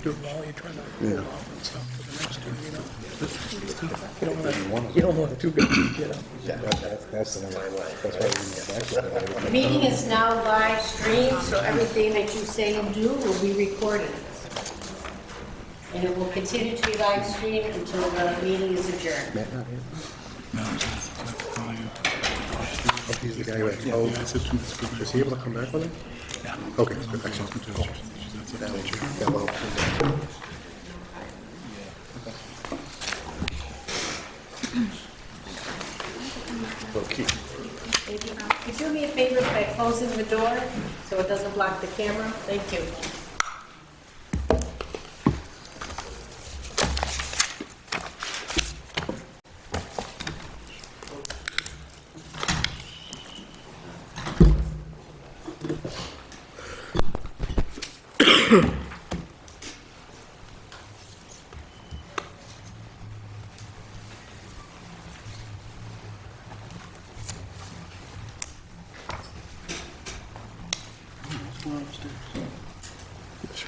Do it while you're trying to hold off and stuff for the next year, you know. You don't want it too big, you know. That's the one. That's why The meeting is now live streamed, so everything that you say and do will be recorded. And it will continue to be live streamed until the meeting is adjourned. he's the guy who had, is he able to come back with it? Yeah. Okay, good, excellent. That will help. Okay. Could you do me a favor by closing the door so it doesn't block the camera? Thank you.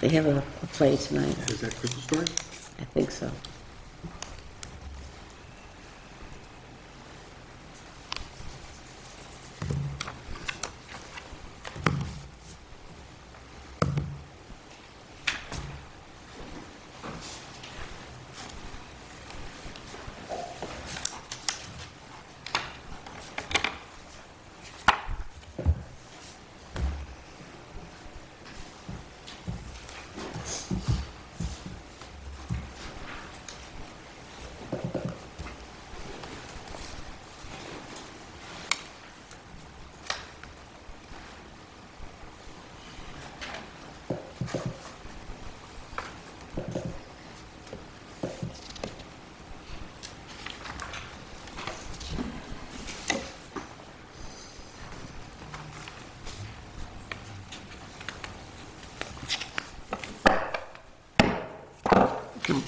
They have a play tonight. Is that Crystal Story? I think so.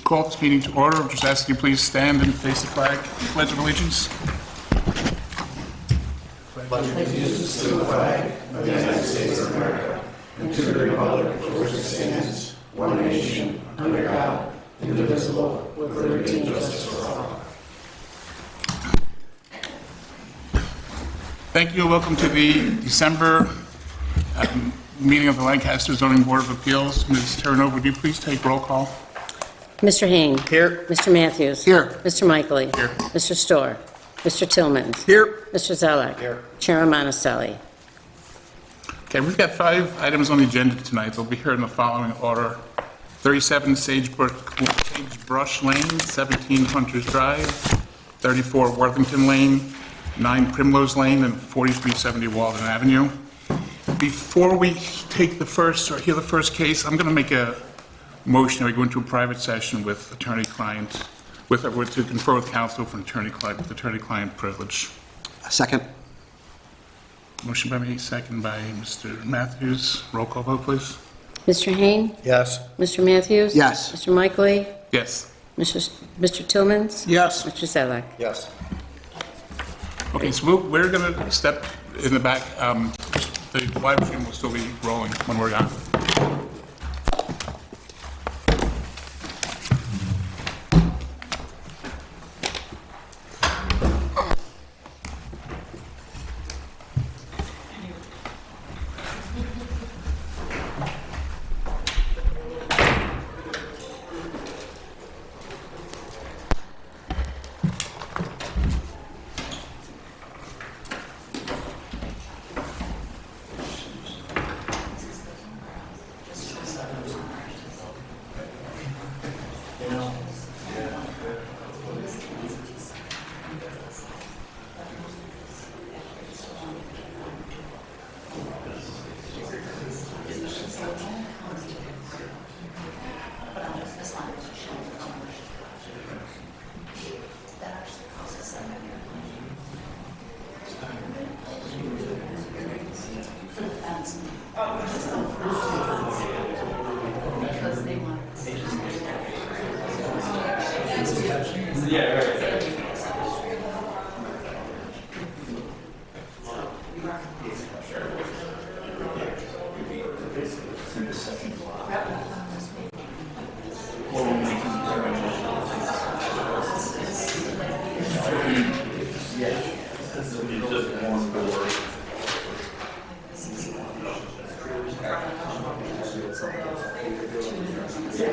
Call this meeting to order. I'm just asking you please stand and face the flag. Pledge of allegiance. Thank you. Welcome to the December meeting of the Lancaster Zoning Board of Appeals. Ms. Terranova, would you please take roll call? Mr. Hain. Here. Mr. Matthews. Here. Mr. Michaely. Here. Mr. Storr. Mr. Tillmans. Here. Mr. Zelak. Here. Chairman Monticelli. Okay, we've got 5 items on the agenda tonight. They'll be here in the following order. 37 Sagebrush Lane, 17 Hunters Drive, 34 Worthington Lane, 9 Primrose Lane, and 4370 Walden Avenue. Before we take the first, or hear the first case, I'm going to make a motion that we go into a private session with attorney-client, to confer with counsel for attorney-client, with attorney-client privilege. Second. Motion by me, second by Mr. Matthews. Roll call vote, please. Mr. Hain. Yes. Mr. Matthews. Yes. Mr. Michaely. Yes. Mr. Tillmans. Yes. Mr. Zelak. Yes. Okay, so we're going to step in the back. The live stream will still be rolling when we're done. So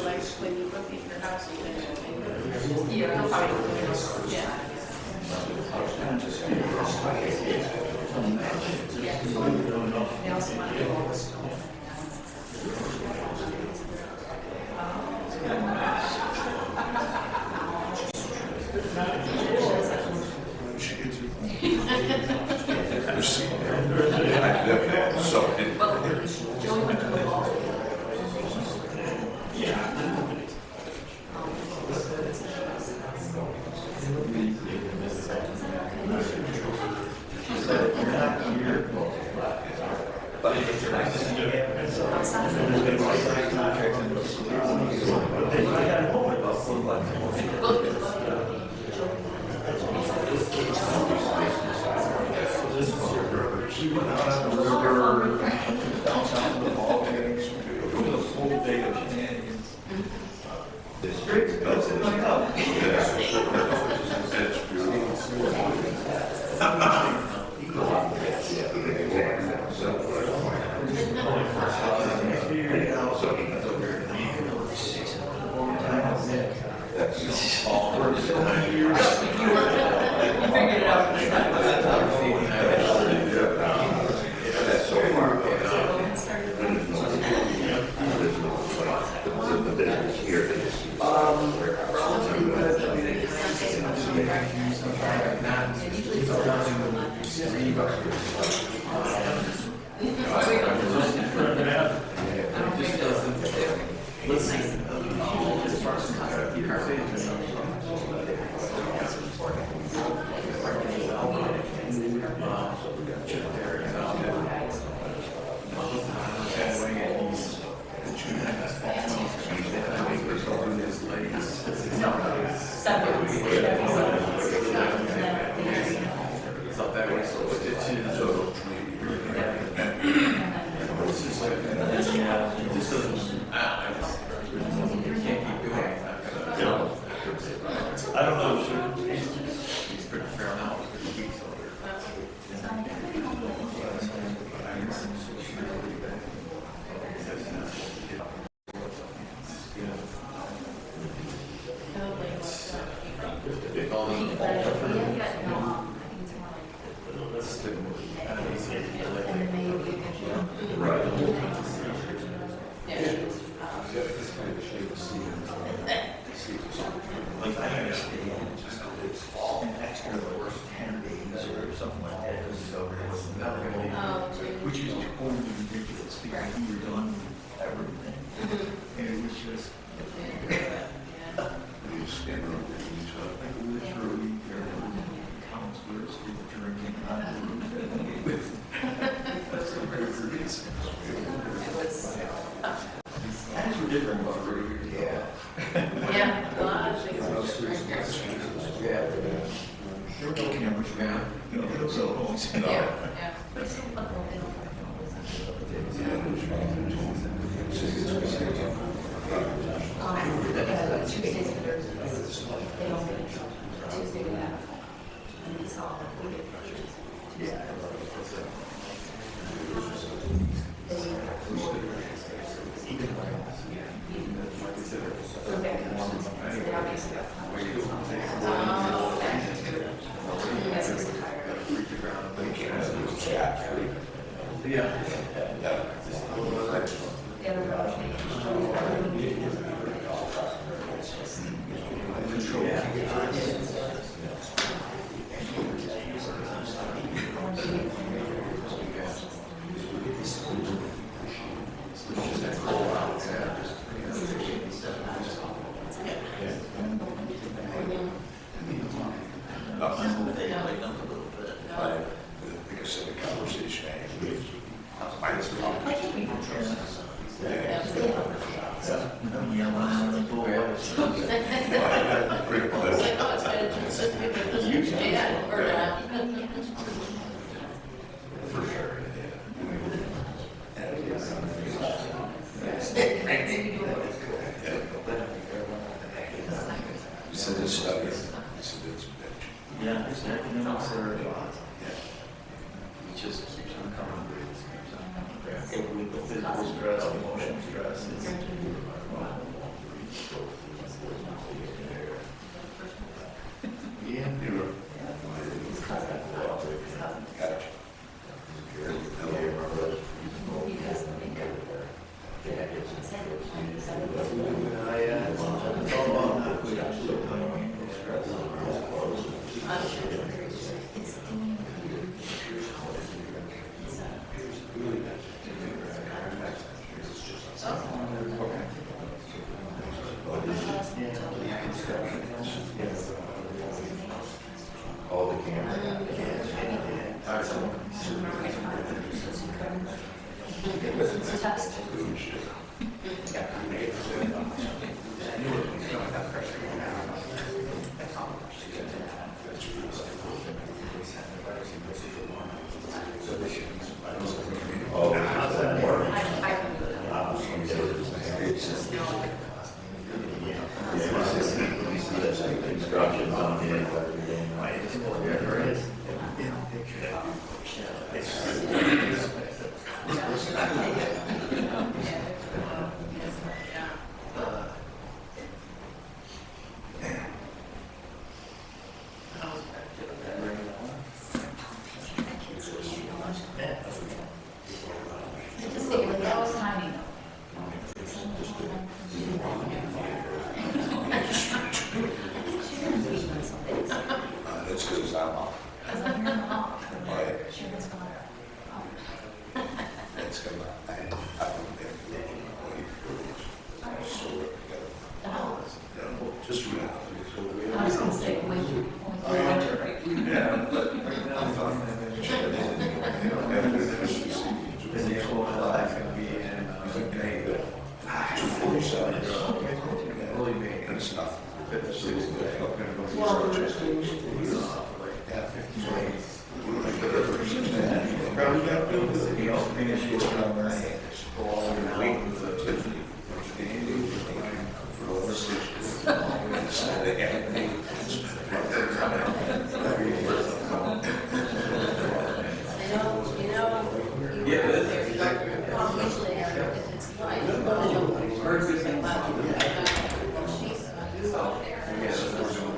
like when you look at your house, you know, yeah. They also want to do all the stuff. Joey went to the ball. Which is totally ridiculous because we were done everything. And it was just. Literally, there were counselors who were drinking on the roof. Times were different about earlier. Yeah, a lot of things. Yeah. There were no cameras around, no cell phones, Yeah. Tuesdays and Thursdays, they don't get Tuesday to that. And it's all, we get Tuesday. Like I said, the conversation I had with minus the conversation. Pretty close. For sure. You said this study. You said it's bitch. Yeah, it's economics are, it's just keeps on coming. With the physical stress, emotional stress, it's. Yeah. Gotcha. It's all about not putting stress. All the camera. Instructions on the. That was timing. That's good as I'm off. Right. That's good. I don't think so just read I was gonna say, when you, winter break. Yeah, but right now, the whole life can be in, May. Early May. It's nothing. Well,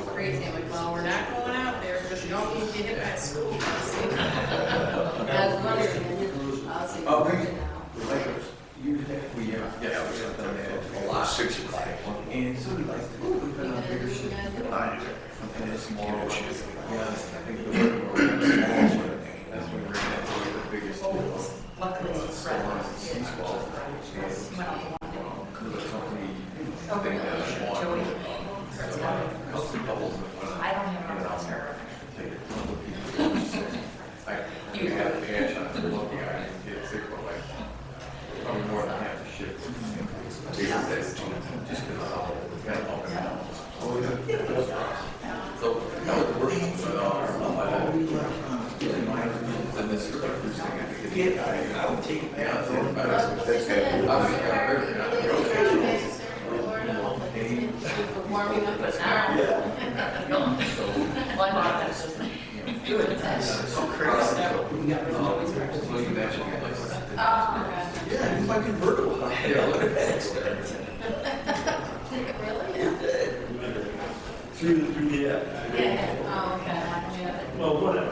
Crazy. I'm like, well, we're not going out there because you don't need to hit that school. I was wondering, I'll see. Oh, now. A lot. 6 o'clock. And so we like, we've been on bigger shit. And it's more, yeah, I think the word more, that's when we're gonna have the biggest. Luckily, it's right. Went out the Oh, really? Joey? I don't even know about her. You have the edge on the look, yeah, and get sick for like, probably more than half the shit. Just because it's got all the so, that was the worst one, then this first thing I think I would take it back. Warming up an hour. One hour, that's just. So crazy. So you can actually get like. Yeah, it's my convertible. Yeah, look at that. Really? Through the, Yeah. Oh, okay. Yeah. well, whatever.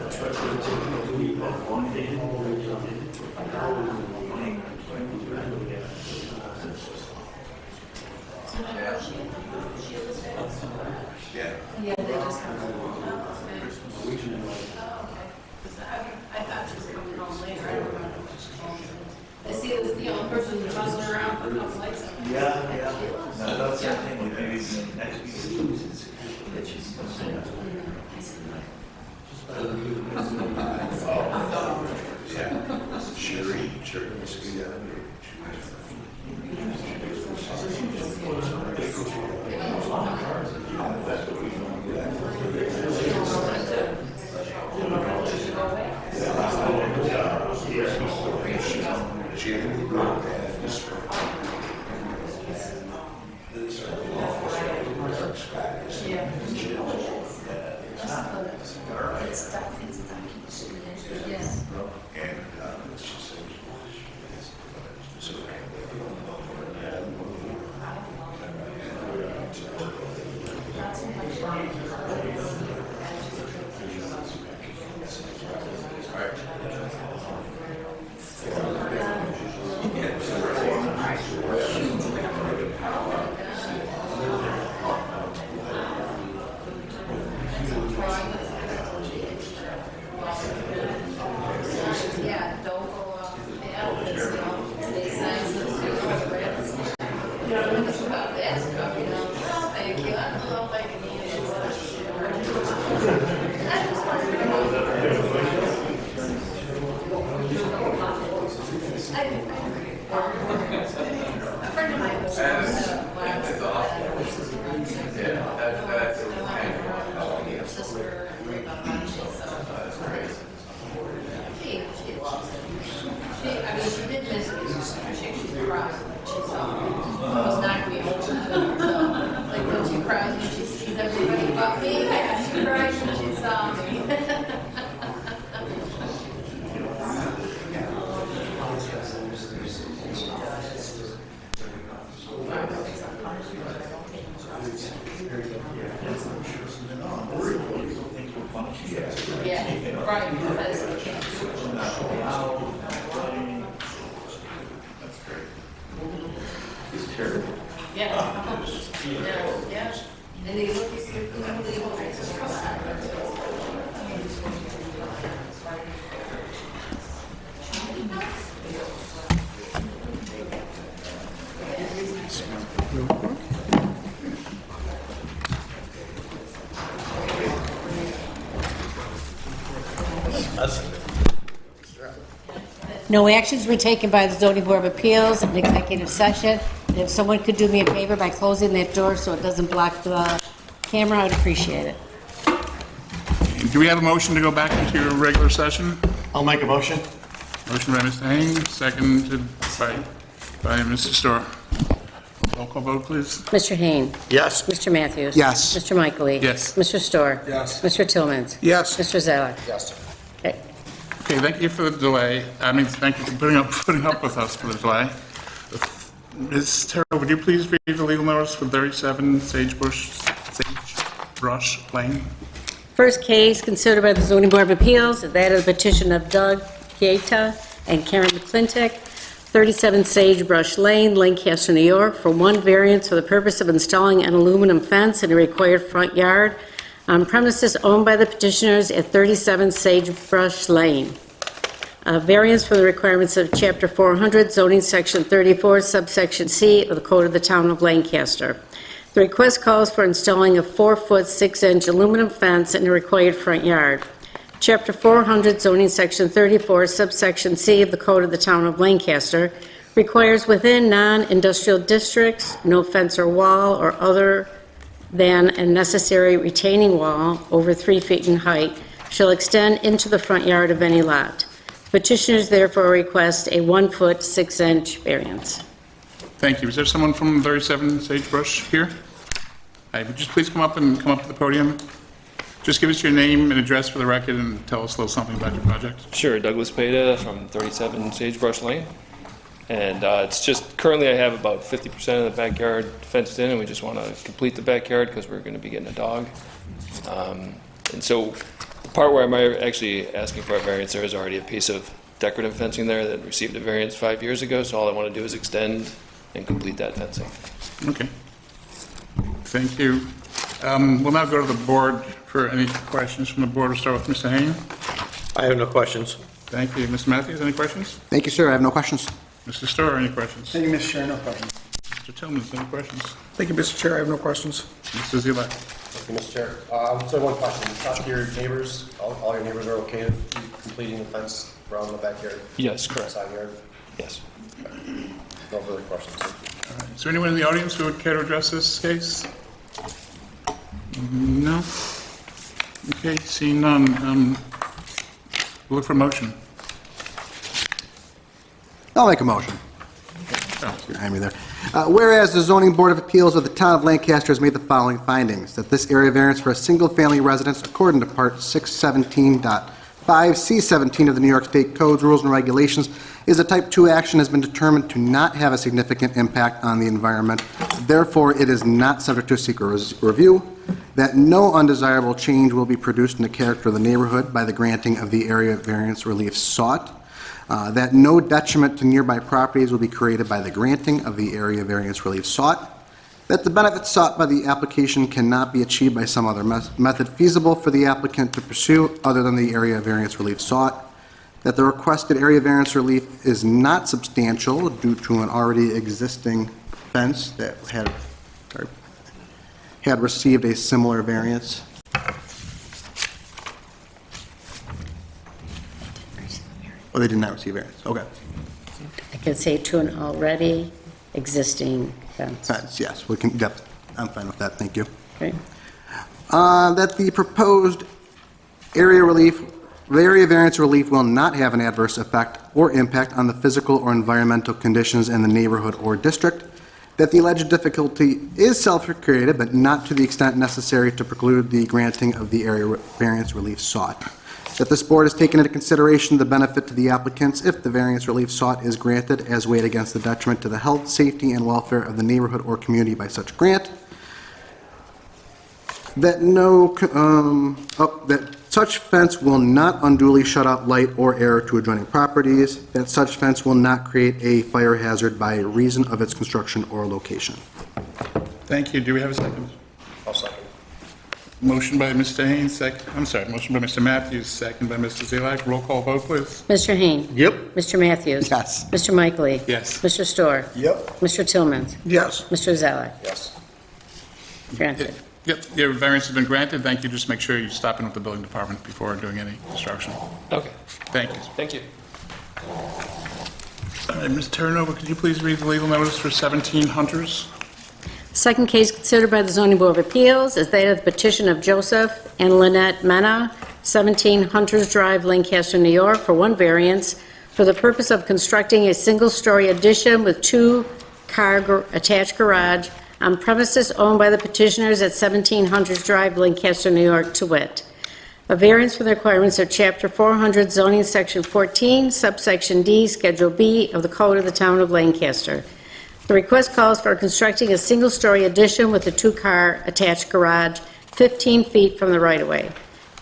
Yeah. Yeah, they just have to. I thought she was coming home later. I don't know. I see this, the only person who's buzzing around putting up lights up. Yeah. No, that's the thing, maybe the next week. That she's. It's stuff, it's documented. Yes. And she said, so Yeah, don't go off the elements, you know, they sign some stuff. About that stuff, you know, no, thank you, I don't know if I can eat it. I just wanted to a friend of mine was sister and a bunch, so. She loves it. I mean, she did miss me. She cries when she saw me. It was not me. So, like when she cries when she sees everybody but me, she cries when she saw me. Yeah, right, because they can't. Yeah. Yeah. And they look at you, they look at No actions were taken by the zoning board of appeals in executive session. And if someone could do me a favor by closing that door so it doesn't block the camera, I would appreciate it. Do we have a motion to go back into your regular session? I'll make a motion. Motion by Mr. Hain, seconded by Mr. Storr. Roll call vote, please. Mr. Hain. Yes. Mr. Matthews. Yes. Mr. Michaely. Yes. Mr. Storr. Yes. Mr. Tillmans. Yes. Mr. Zeller. Yes. Okay. Okay, thank you for the delay. Thank you for putting up with us for the delay. Ms. Terrell, would you please read the legal notice for 37 Sagebrush Lane? First case considered by the zoning board of appeals, that is the petition of Doug Gaeta and Karen McClintock, 37 Sagebrush Lane, Lancaster, New York, for one variance for the purpose of installing an aluminum fence in a required front yard on premises owned by the petitioners at 37 Sagebrush Lane. A variance for the requirements of Chapter 400, zoning section 34, subsection C of the Code of the Town of Lancaster. The request calls for installing a 4-foot 6-inch aluminum fence in a required front yard. Chapter 400, zoning section 34, subsection C of the Code of the Town of Lancaster requires within non-industrial districts, no fence or wall or other than a necessary retaining wall over 3 feet in height shall extend into the front yard of any lot. Petitioners therefore request a 1-foot 6-inch variance. Thank you. Is there someone from 37 Sagebrush here? Hi, would you please come up to the podium? Just give us your name and address for the record and tell us a little something about your project. Sure, Douglas Peta from 37 Sagebrush Lane. And it's just, currently I have about 50% of the backyard fenced in, and we just want to complete the backyard because we're going to be getting a dog. And so the part where I'm actually asking for a variance, there is already a piece of decorative fencing there that received a variance 5 years ago, so all I want to do is extend and complete that fencing. Okay. Thank you. We'll now go to the board for any questions from the board. We'll start with Mr. Hain. I have no questions. Thank you. Mr. Matthews, any questions? Thank you, sir. I have no questions. Mr. Storr, any questions? Thank you, Mr. Chair. No questions. Mr. Tillmans, any questions? Thank you, Mr. Chair. I have no questions. Mr. Zilak? Thank you, Mr. Chair. So one question. You talked to your neighbors. All your neighbors are okay with completing the fence around the backyard? Yes, correct. Side yard? Yes. No further questions. All right. Is there anyone in the audience who would care to address this case? No? Okay, seeing none, we'll look for a motion. I'll make a motion. Oh, Behind me there. Whereas the Zoning Board of Appeals of the Town of Lancaster has made the following findings: that this area variance for a single-family residence, according to Part 617.5C17 of the New York State Codes, Rules, and Regulations, is a Type 2 action, has been determined to not have a significant impact on the environment. Therefore, it is not subject to a secret review. That no undesirable change will be produced in the character of the neighborhood by the granting of the area variance relief sought. That no detriment to nearby properties will be created by the granting of the area variance relief sought. That the benefits sought by the application cannot be achieved by some other method feasible for the applicant to pursue other than the area variance relief sought. That the requested area variance relief is not substantial due to an already existing fence that had received a similar variance. Oh, they did not receive variance, okay. I can say to an already existing fence. Fence, yes, we can, yep, I'm fine with that, thank you. Okay. That the proposed area variance relief will not have an adverse effect or impact on the physical or environmental conditions in the neighborhood or district. That the alleged difficulty is self-created, but not to the extent necessary to preclude the granting of the area variance relief sought. That this board has taken into consideration the benefit to the applicants if the variance relief sought is granted as weighed against the detriment to the health, safety, and welfare of the neighborhood or community by such grant. That that such fence will not unduly shut out light or air to adjoining properties. That such fence will not create a fire hazard by reason of its construction or location. Thank you. Do we have a second? I'll second. Motion by Mr. Haynes, motion by Mr. Matthews, second by Mr. Zalak. Roll call vote, please. Mr. Hain. Yep. Mr. Matthews. Yes. Mr. Michaely. Yes. Mr. Storr. Yep. Mr. Tillman. Yes. Mr. Zelik. Yes. Granted. Yep, your variance has been granted. Thank you. Just make sure you stop in with the building department before doing any construction. Okay, Thank you. thank you. All right, Ms. Terranova, could you please read the legal notice for 17 Hunters? Second case considered by the Zoning Board of Appeals is that of the petition of Joseph and Lynette Mena, 17 Hunters Drive, Lancaster, New York, for one variance for the purpose of constructing a single-story addition with two-car attached garage on premises owned by the petitioners at 17 Hunters Drive, Lancaster, New York, to wit. A variance for the requirements of Chapter 400 zoning, Section 14, subsection D, Schedule B of the Code of the Town of Lancaster. The request calls for constructing a single-story addition with a two-car attached garage 15 feet from the right-of-way.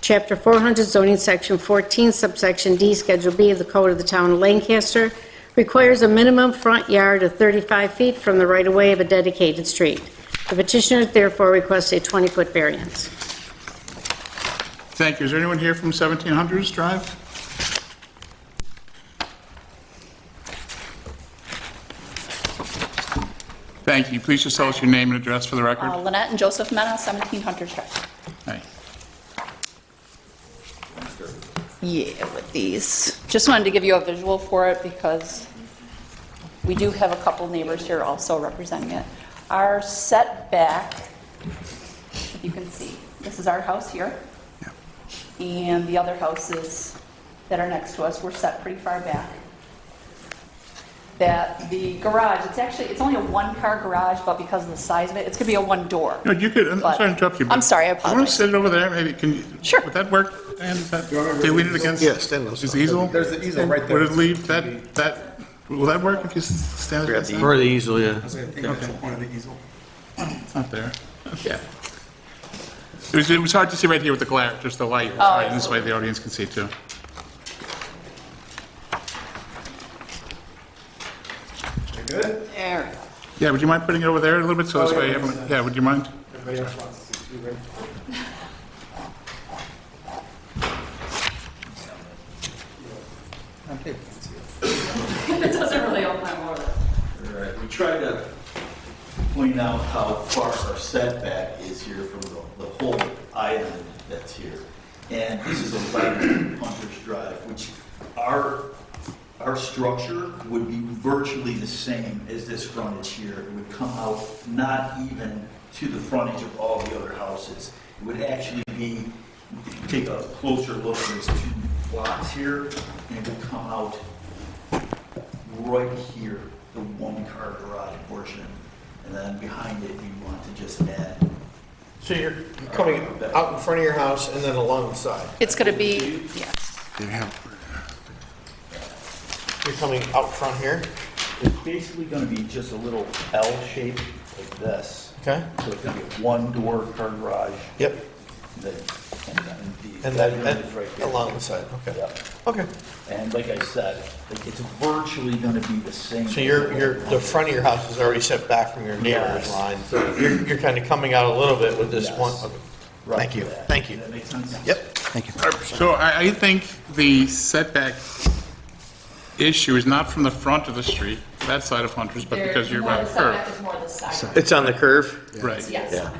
Chapter 400 zoning, Section 14, subsection D, Schedule B of the Code of the Town of Lancaster requires a minimum front yard of 35 feet from the right-of-way of a dedicated street. The petitioner therefore requests a 20-foot variance. Thank you. Is there anyone here from 17 Hunters Drive? Thank you. Please just tell us your name and address for the record. Lynette and Joseph Mena, 17 Hunters Drive. Hi. Yeah, with these. Just wanted to give you a visual for it because we do have a couple neighbors here also representing it. Our setback, if you can see, this is our house here. And the other houses that are next to us, we're set pretty far back. That the garage, it's only a one-car garage, but because of the size of it, it's gonna be a one-door. No, you could, I'm But- sorry to interrupt you. but I'm sorry, I You want to apologize. sit it over there, maybe, can you? Sure. Would that work? And is that, do you lean it against? Yeah, stand those. His easel? There's the easel right there. Would it leave will that work if you stand against that? For the easel, yeah. One of the easel. It's not there. Yeah. It was hard to see right here with the glare, just the light. Right, and this way the audience can see too. Good? There we go. Yeah, would you mind putting it over there a little bit so this way, everyone, yeah, would you mind? Everybody else wants to see too, right? It doesn't really open my water. All right, we try to point out how far our setback is here from the whole island that's here. And this is 11 Hunters Drive, which our structure would be virtually the same as this frontage here. It would come out not even to the frontage of all the other houses. It would actually be, if you take a closer look, there's two lots here, and it would come out right here the one-car garage portion, and then behind it, we want to just add. So you're coming out in front of your house and then along the side? It's going to be, yes. You're coming out front here? It's basically gonna be just a little L shape like this. Okay. So it's gonna be a one-door car garage. Yep. And then the And bedroom then is right there. along the side, okay. Yeah. Okay. And like I said, like, it's virtually gonna be the same. So the front of your house is already set back from your neighbor's Yes. line. So you're kind of coming out a little bit with this Yes. one. Okay. Right Thank you, there. thank you. Does that make sense? Yep. Thank you. So I think the setback issue is not from the front of the street, that side of Hunters, but because you're by the curb. is more the side. It's on the curve? Right. Yes, on the curve.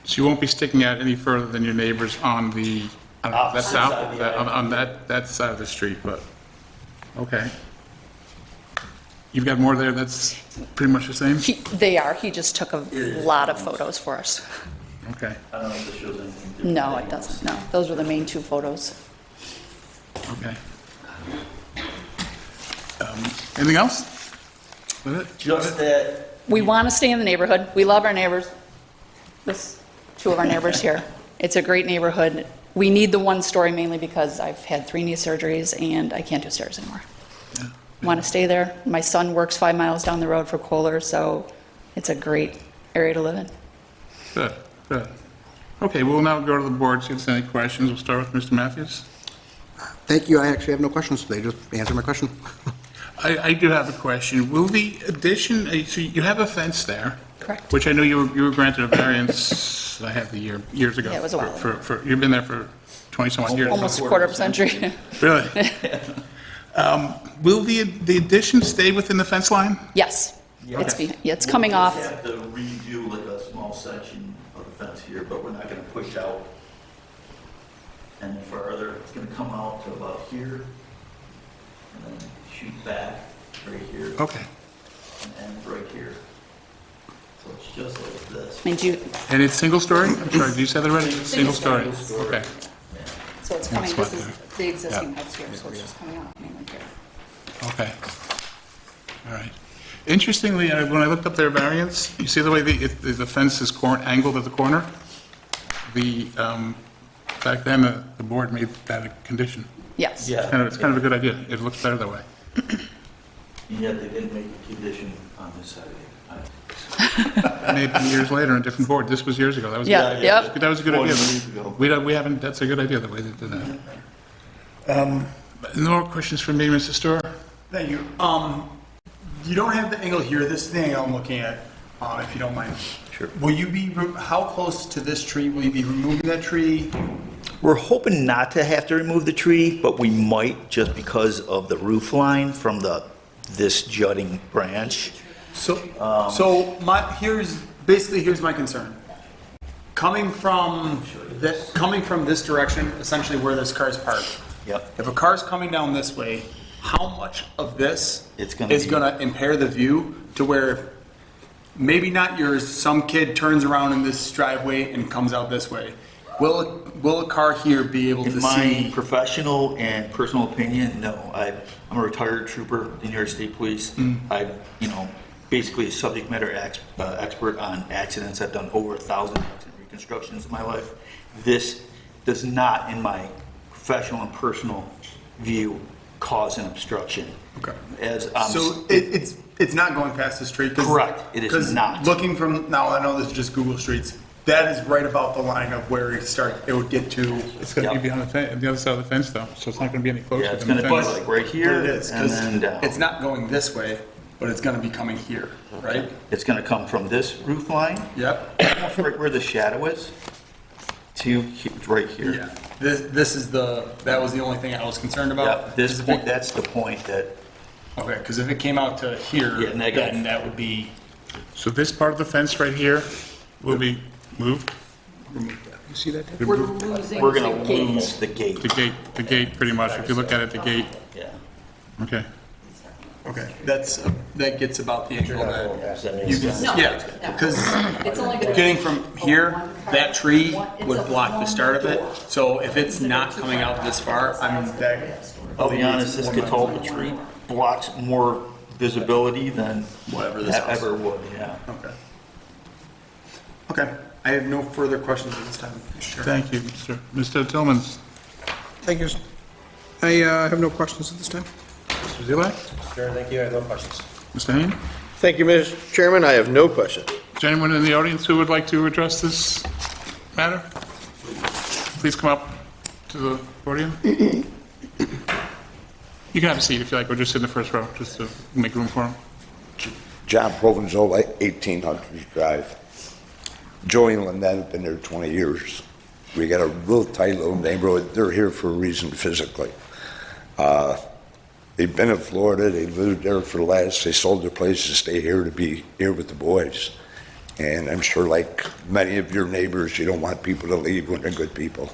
So you won't be sticking out any further than your neighbors on the, I don't know, that's Opposite south, side, yeah. on that side of the street, but, okay. You've got more there that's pretty much the same? They are. He just took a lot of photos for us. Okay, I don't know if this shows anything different. No, it doesn't, no. Those were the main 2 photos. okay. Anything else? With it? Just that, We want to stay in the neighborhood. We love our neighbors. This, 2 of our neighbors here. It's a great neighborhood. We need the 1-story mainly because I've had 3 knee surgeries and I can't do stairs anymore. Want to stay there. My son works 5 miles down the road for Kohler, so it's a great area to live in. Good, good. Okay, we'll now go to the board, see if there's any questions. We'll start with Mr. Matthews. Thank you. I actually have no questions. They just answered my question. I do have a question. Will the addition, so you have a fence there? Correct. Which I know you were granted a variance, I have the years ago. Yeah, it was a while ago. You've been there for 20-some-odd years. Almost a quarter of a century. Really? Will the addition stay within the fence line? Yes. It's coming we'll off. just have to redo like a small section of the fence here, but we're not gonna push out any further. It's gonna come out to about here, and then shoot back right here, Okay. and end right here. So it's just like this. I mean, And it's single story? I'm sorry, did you say that already? Single story? Okay. so it's coming, That's this is what the existing house here, so it's just coming out mainly here. Okay. All right. Interestingly, when I looked up their variance, you see the way the fence is angled at the corner? Back then, the board made that a condition. Yes. Yeah. It's kind of a good idea. It looks better that way. And yet they didn't make a condition on this side of it. Maybe years later, on a different board. This was years ago. That was Yeah, yep. That was a good 20 idea. years ago. We haven't, that's a good idea, the way they did that. No more questions from me, Mr. Storr? Thank you. You don't have the angle here. This is the angle I'm looking at, if you don't mind. Sure. Will you be, how close to this tree? Will you be removing that tree? We're hoping not to have to remove the tree, but we might just because of the roof line from this jutting branch. So, here's my concern. Coming from this direction, essentially where this car is parked. Yep. If a car's coming down this way, how much of this It's gonna is be- gonna impair the view to where maybe not yours, some kid turns around in this driveway and comes out this way? Will a car here be able to In my see? professional and personal opinion, no. I'm a retired trooper in the New York State Police. I'm, basically a subject matter expert on accidents. I've done over 1,000 accident reconstructions in my life. This does not, in my professional and personal view, cause an obstruction. Okay. As So it's not going past the street? Correct. It is 'cause not. Looking from, now I know this is just Google Streets, that is right about the line of where it would get to. It's going to Yep. be behind the other side of the fence, though, so it's not going to be any closer Yeah, it's than the gonna be fence. like right here But it is, and then down. because it's not going this way, but it's gonna be coming here, right? It's gonna come from this roof line, Yep. almost right where the shadow is, to right here. Yeah. This is that was the only thing I was concerned about. Yeah, this 'Cause if point, it- that's the point that, Okay, because if it came out to here, Yeah, negative. then that would be, So this part of the fence right here will be moved? You see that? We're losing we're gonna the gate. lose the gate. The gate, pretty much. If you look at it, the gate, Yeah. okay. okay, that gets about the angle that. Does that make You can, sense? yeah, because It's only gonna. getting from here, that tree would block the start of it. So if it's not coming out this far, I'll be honest, this catalpa tree blocks more visibility than Whatever this house. ever would, yeah. Okay. Okay, I have no further questions at this time. Sure. Thank you, Mr. Tillmans. Thank you. I have no questions at this time. Mr. Zilak? Sure, thank you, I have no questions. Mr. Hain? Thank you, Mr. Chairman. I have no questions. Is there anyone in the audience who would like to address this matter? Please come up to the podium. You can have a seat if you like, or just sit in the first row, just to make room for him. John Provenzolo, 18 Hunters Drive. Joey and Lynette have been there 20 years. We got a real tight little neighborhood. They're here for a reason physically. They've been in Florida. They lived there for the last, they sold their place to stay here to be here with the boys. And I'm sure like many of your neighbors, you don't want people to leave when they're good people.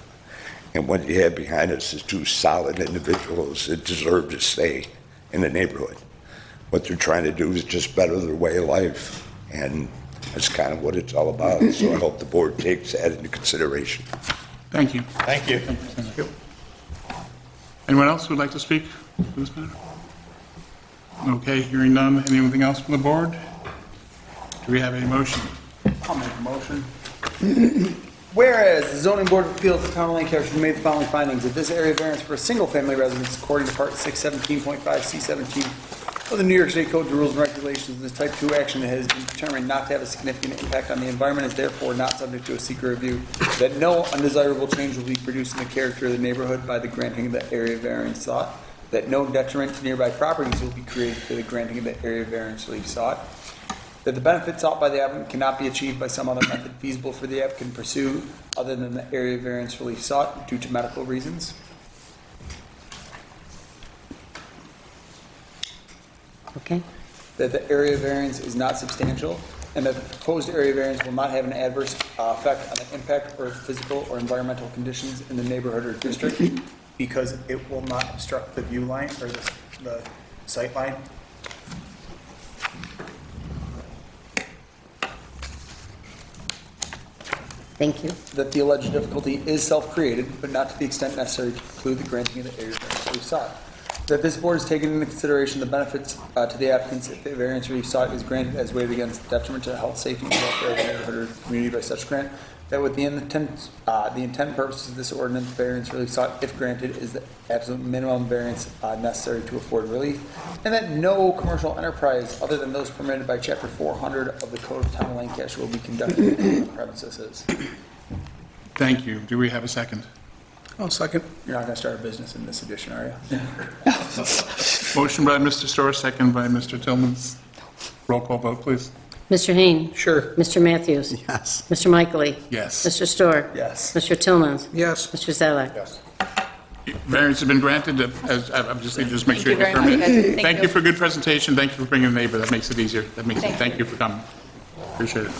And what you have behind us is two solid individuals that deserve to stay in the neighborhood. What they're trying to do is just better their way of life. And that's kind of what it's all about. So I hope the board takes that into consideration. Thank you. Thank you. Thank you. Anyone else who would like to speak to this matter? Okay, hearing none. Anything else from the board? Do we have a motion? I'll make a motion. Whereas the zoning board of appeals of the town of Lancaster made the following findings, that this area variance for a single-family residence according to part 617.5 C17 of the New York State Code of Rules and Regulations, this type 2 action has been determined not to have a significant impact on the environment, is therefore not subject to a secret review, that no undesirable change will be produced in the character of the neighborhood by the granting of the area variance sought, that no detriment to nearby properties will be created for the granting of the area variance relief sought, that the benefit sought by the applicant cannot be achieved by some other method feasible for the applicant to pursue other than the area variance relief sought due to medical reasons. Okay. That the area variance is not substantial, and that the proposed area variance will not have an adverse effect on the impact or physical or environmental conditions in the neighborhood or district, because it will not obstruct the view line or the sight line. Thank you. That the alleged difficulty is self-created, but not to the extent necessary to preclude the granting of the area variance relief sought. That this board has taken into consideration the benefits to the applicants if the variance relief sought is granted as weighed against the detriment to the health, safety, and welfare of the neighborhood or community by such grant. That with the intent and purposes of this ordinance, variance relief sought, if granted, is the absolute minimum variance necessary to afford relief. And that no commercial enterprise other than those permitted by Chapter 400 of the Code of Town of Lancaster will be conducted on the premises. Thank you. Do we have a second? I'll second. You're not going to start a business in this edition, are you? Motion by Mr. Storr, second by Mr. Tillmans. Roll call vote, please. Mr. Hain. Sure. Mr. Matthews. Yes. Mr. Michaely. Yes. Mr. Storr. Yes. Mr. Tillmans. Yes. Mr. Zelak. Yes. Variance has been granted. As I'm just need to just make sure. Thank you very confirm much, it. guys. Thank you for a good presentation. Thank you for bringing a neighbor. That makes it easier. Thank you for coming. Appreciate it.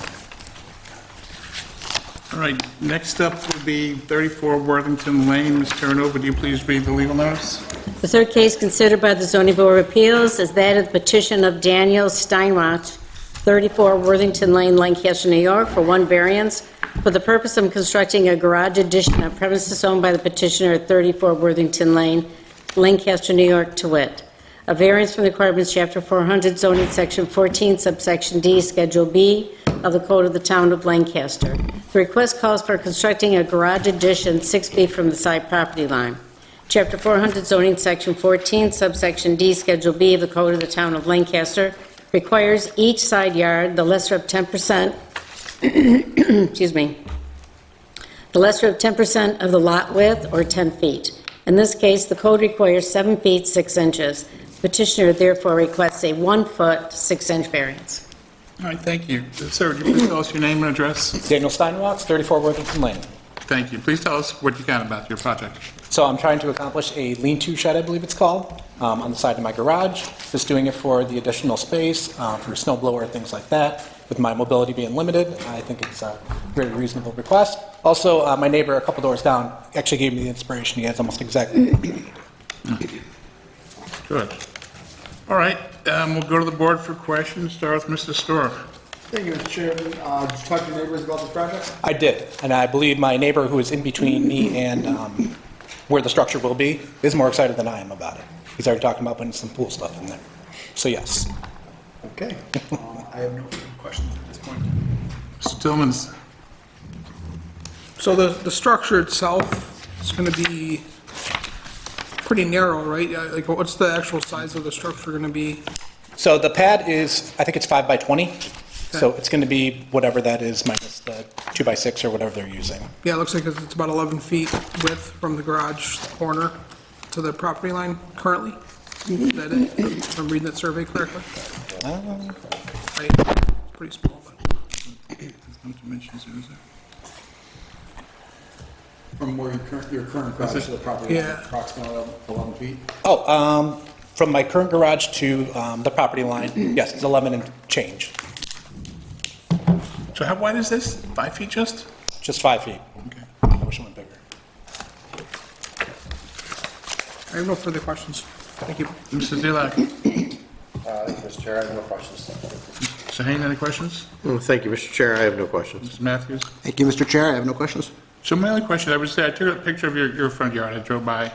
All right, next up will be 34 Worthington Lane. Ms. Terranova, would you please read the legal notice? The third case considered by the zoning board of appeals is that of the petition of Daniel Steinwach, 34 Worthington Lane, Lancaster, New York, for one variance for the purpose of constructing a garage addition on premises owned by the petitioner at 34 Worthington Lane, Lancaster, New York, to wit. A variance from the requirements Chapter 400 zoning section 14 subsection D Schedule B of the Code of the Town of Lancaster. The request calls for constructing a garage addition 6 feet from the side property line. Chapter 400 zoning section 14 subsection D Schedule B of the Code of the Town of Lancaster requires each side yard the lesser of 10%, excuse me, the lesser of 10% of the lot width or 10 feet. In this case, the code requires 7 feet 6 inches. Petitioner therefore requests a 1 foot 6 inch variance. All right, thank you. Sir, would you please tell us your name and address? Daniel Steinwach, 34 Worthington Lane. Thank you. Please tell us what you can about your project. So I'm trying to accomplish a lean-to shed, I believe it's called, on the side of my garage. Just doing it for the additional space, for snow blower, things like that. With my mobility being limited, I think it's a very reasonable request. Also, my neighbor a couple doors down actually gave me the inspiration. He has almost exactly what we need. Good. All right, we'll go to the board for questions. Start with Mr. Storr. Thank you, Mr. Chairman. Did you talk to your neighbors about this project? I did, and I believe my neighbor who is in between me and where the structure will be is more excited than I am about it. He's already talking about putting some pool stuff in there. So yes. Okay. I have no further questions at this point. Mr. Tillman's, So the structure itself is going to be pretty narrow, right? Like, what's the actual size of the structure going to be? So the pad is, I think it's 5 by 20. So it's going to be whatever that is minus the 2 by 6 or whatever they're using. Yeah, it looks like it's about 11 feet width from the garage corner to the property line currently. Is that it? If I'm reading that survey correctly? It's pretty small, but. no dimensions, is there? From where your current garage to the property line, Yeah. approximately 11 feet? Oh, from my current garage to the property line, yes, it's 11 and change, So how wide is this? 5 feet just? just 5 feet. Okay. I wish it went bigger. I have no further questions. Thank you. Mr. Zilak, Mr. Chair, I have no questions. Mr. Hain, any questions? Thank you, Mr. Chair, I have no questions. Mr. Matthews? Thank you, Mr. Chair. I have no questions. So my only question, I would say, I took a picture of your front yard, I drove by.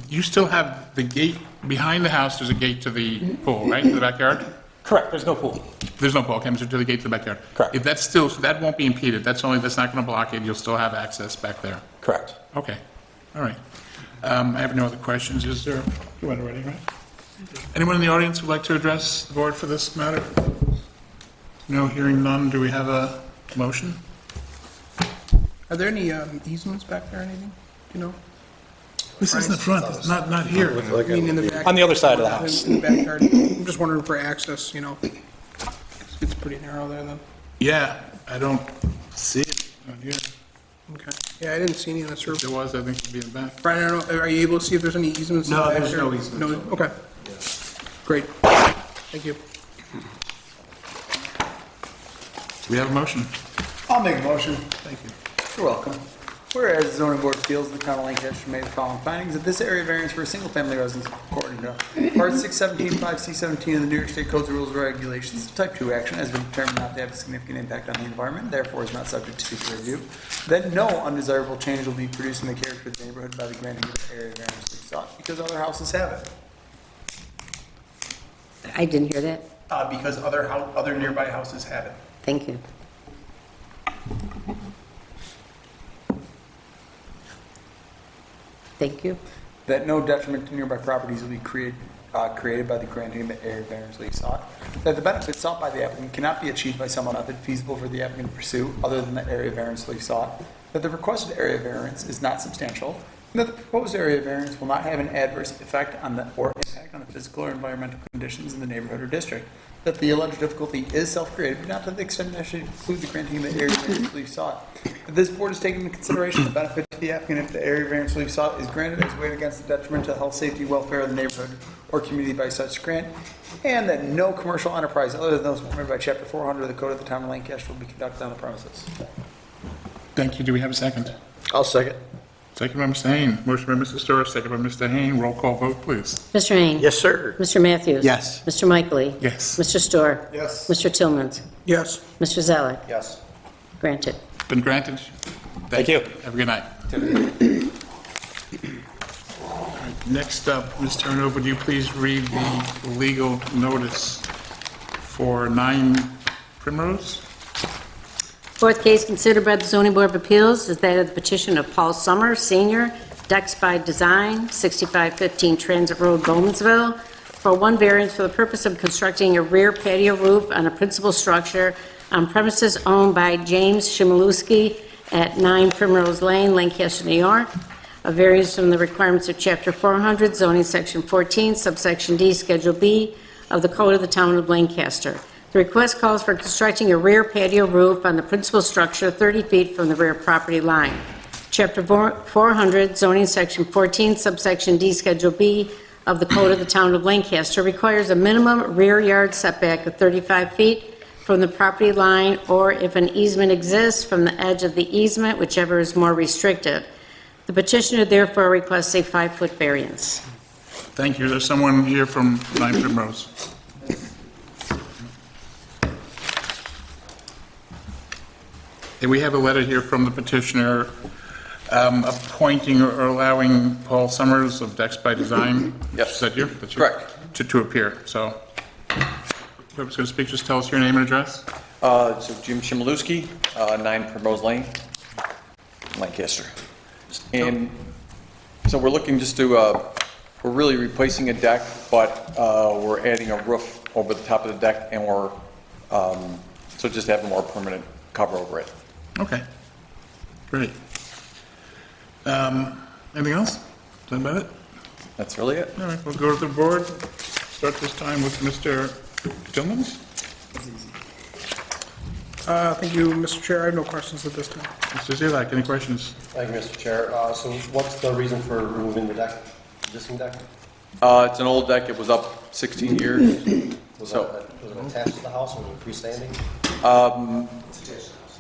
You still have the gate, behind the house, there's a gate to the pool, right, to the backyard? Correct, there's no pool. There's no pool, okay, so to the gate to the backyard? Correct. If that's still, so that won't be impeded, that's not gonna block it, you'll still have access back there? Correct. Okay, all right. I have no other questions, is there, you went already, right? Anyone in the audience who'd like to address the board for this matter? No, hearing none, do we have a motion? Are there any easements back there or anything? Do you know? This is in the front, it's not here. I mean, in the back. On the other side of the house. In the backyard. I'm just wondering for access, you know. It's pretty narrow there then. Yeah, I don't see it on here. Okay. Yeah, I didn't see any in the survey. If there was, I think it'd be in the back. Brian, I don't know, are you able to see if there's any easements? in the No, back there's there? no easements. No, okay. Great. Thank you. Do we have a motion? I'll make a motion. Thank you. You're welcome. Whereas the zoning board feels the town of Lancaster made the following findings, that this area variance for a single-family residence according to Part 617.5C17 of the New York State Codes of Rules and Regulations, type 2 action has been determined not to have a significant impact on the environment, therefore is not subject to secret review. That no undesirable change will be produced in the character of the neighborhood by the granting of the area variance we sought, because other houses have it. I didn't hear that. Because other nearby houses have it. Thank you. Thank you. That no detriment to nearby properties will be created by the granting of the area variance we sought. That the benefits sought by the applicant cannot be achieved by some method feasible for the applicant to pursue other than the area variance we sought. That the requested area variance is not substantial. And that the proposed area variance will not have an adverse effect on or impact on the physical or environmental conditions in the neighborhood or district. That the alleged difficulty is self-created, but not to the extent necessary to include the granting of the area variance we sought. That this board is taking into consideration the benefit to the applicant if the area variance we sought is granted as weighed against the detriment to the health, safety, welfare of the neighborhood or community by such grant. And that no commercial enterprise other than those permitted by Chapter 400 of the Code of the Town of Lancaster will be conducted on the premises. Thank you. Do we have a second? I'll second. Second by Mr. Hain. Motion by Mr. Storr, second by Mr. Hain. Roll call vote, please. Mr. Hain? Yes, sir. Mr. Matthews? Yes. Mr. Michaely? Yes. Mr. Storr? Yes. Mr. Tillmans? Yes. Mr. Zelik? Yes. Granted. Been granted. Thank you. Have a good night. All right, next up, Ms. Turnover, would you please read the legal notice for 9 Primrose? Fourth case considered by the zoning board of appeals is that of the petition of Paul Summers, Senior, Decks by Design, 6515 Transit Road, Bowmansville, for one variance for the purpose of constructing a rear patio roof on a principal structure on premises owned by James Shimolewski at 9 Primrose Lane, Lancaster, New York. A variance from the requirements of Chapter 400, zoning Section 14, subsection D, Schedule B of the Code of the Town of Lancaster. The request calls for constructing a rear patio roof on the principal structure 30 feet from the rear property line. Chapter 400, zoning Section 14, subsection D, Schedule B of the Code of the Town of Lancaster requires a minimum rear yard setback of 35 feet from the property line, or if an easement exists, from the edge of the easement, whichever is more restrictive. The petitioner therefore requests a 5-foot variance. Thank you. Is there someone here from 9 Primrose? And we have a letter here from the petitioner appointing or allowing Paul Summers of Decks by Design. Yes. Is that you? That's you? Correct. To appear. So Whoever's going to speak, just tell us your name and address. So Jim Chmielewski, 9 Primrose Lane, Lancaster. And so we're looking just to, we're really replacing a deck, but we're adding a roof over the top of the deck, and we're, so just have a more permanent cover over it. Okay, great. Anything else? Is that about it? That's really it. All right, we'll go to the board. Start this time with Mr. Tillmans. Thank you, Mr. Chair. I have no questions at this time. Mr. Zilak, any questions? Thank you, Mr. Chair. So what's the reason for removing the deck, existing deck? It's an old deck. It was up 16 years. Was it attached to the house or was it freestanding?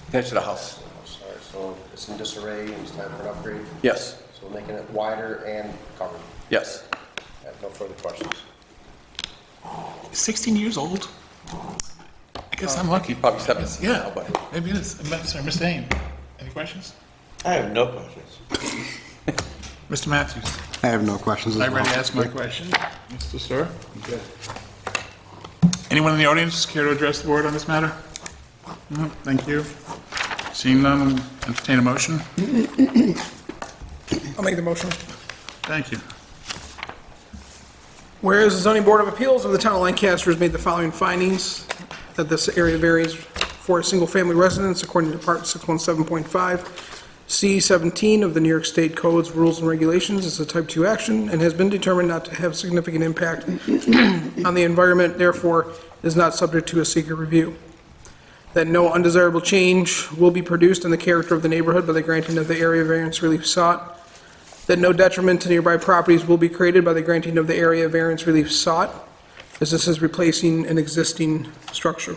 Attached to the house. All right, so it's in disarray and it's time for an upgrade? Yes. So we're making it wider and covered? Yes. I have no further questions. 16 years old? I guess I'm lucky. Probably 17 Yeah, now, but maybe it is. Sorry, Mr. Hain, any questions? I have no questions. Mr. Matthews? I have no questions as I well. already asked my question. Mr. Sir? Anyone in the audience care to address the board on this matter? No, thank you. Seeing none, entertain a motion. I'll make the motion. Thank you. Whereas the zoning board of appeals of the town of Lancaster has made the following findings, that this area varies for a single-family residence according to Part 617.5, C-17 of the New York State Codes, Rules, and Regulations is a Type 2 action and has been determined not to have significant impact on the environment, therefore is not subject to a secret review. That no undesirable change will be produced in the character of the neighborhood by the granting of the area variance relief sought. That no detriment to nearby properties will be created by the granting of the area variance relief sought, as this is replacing an existing structure.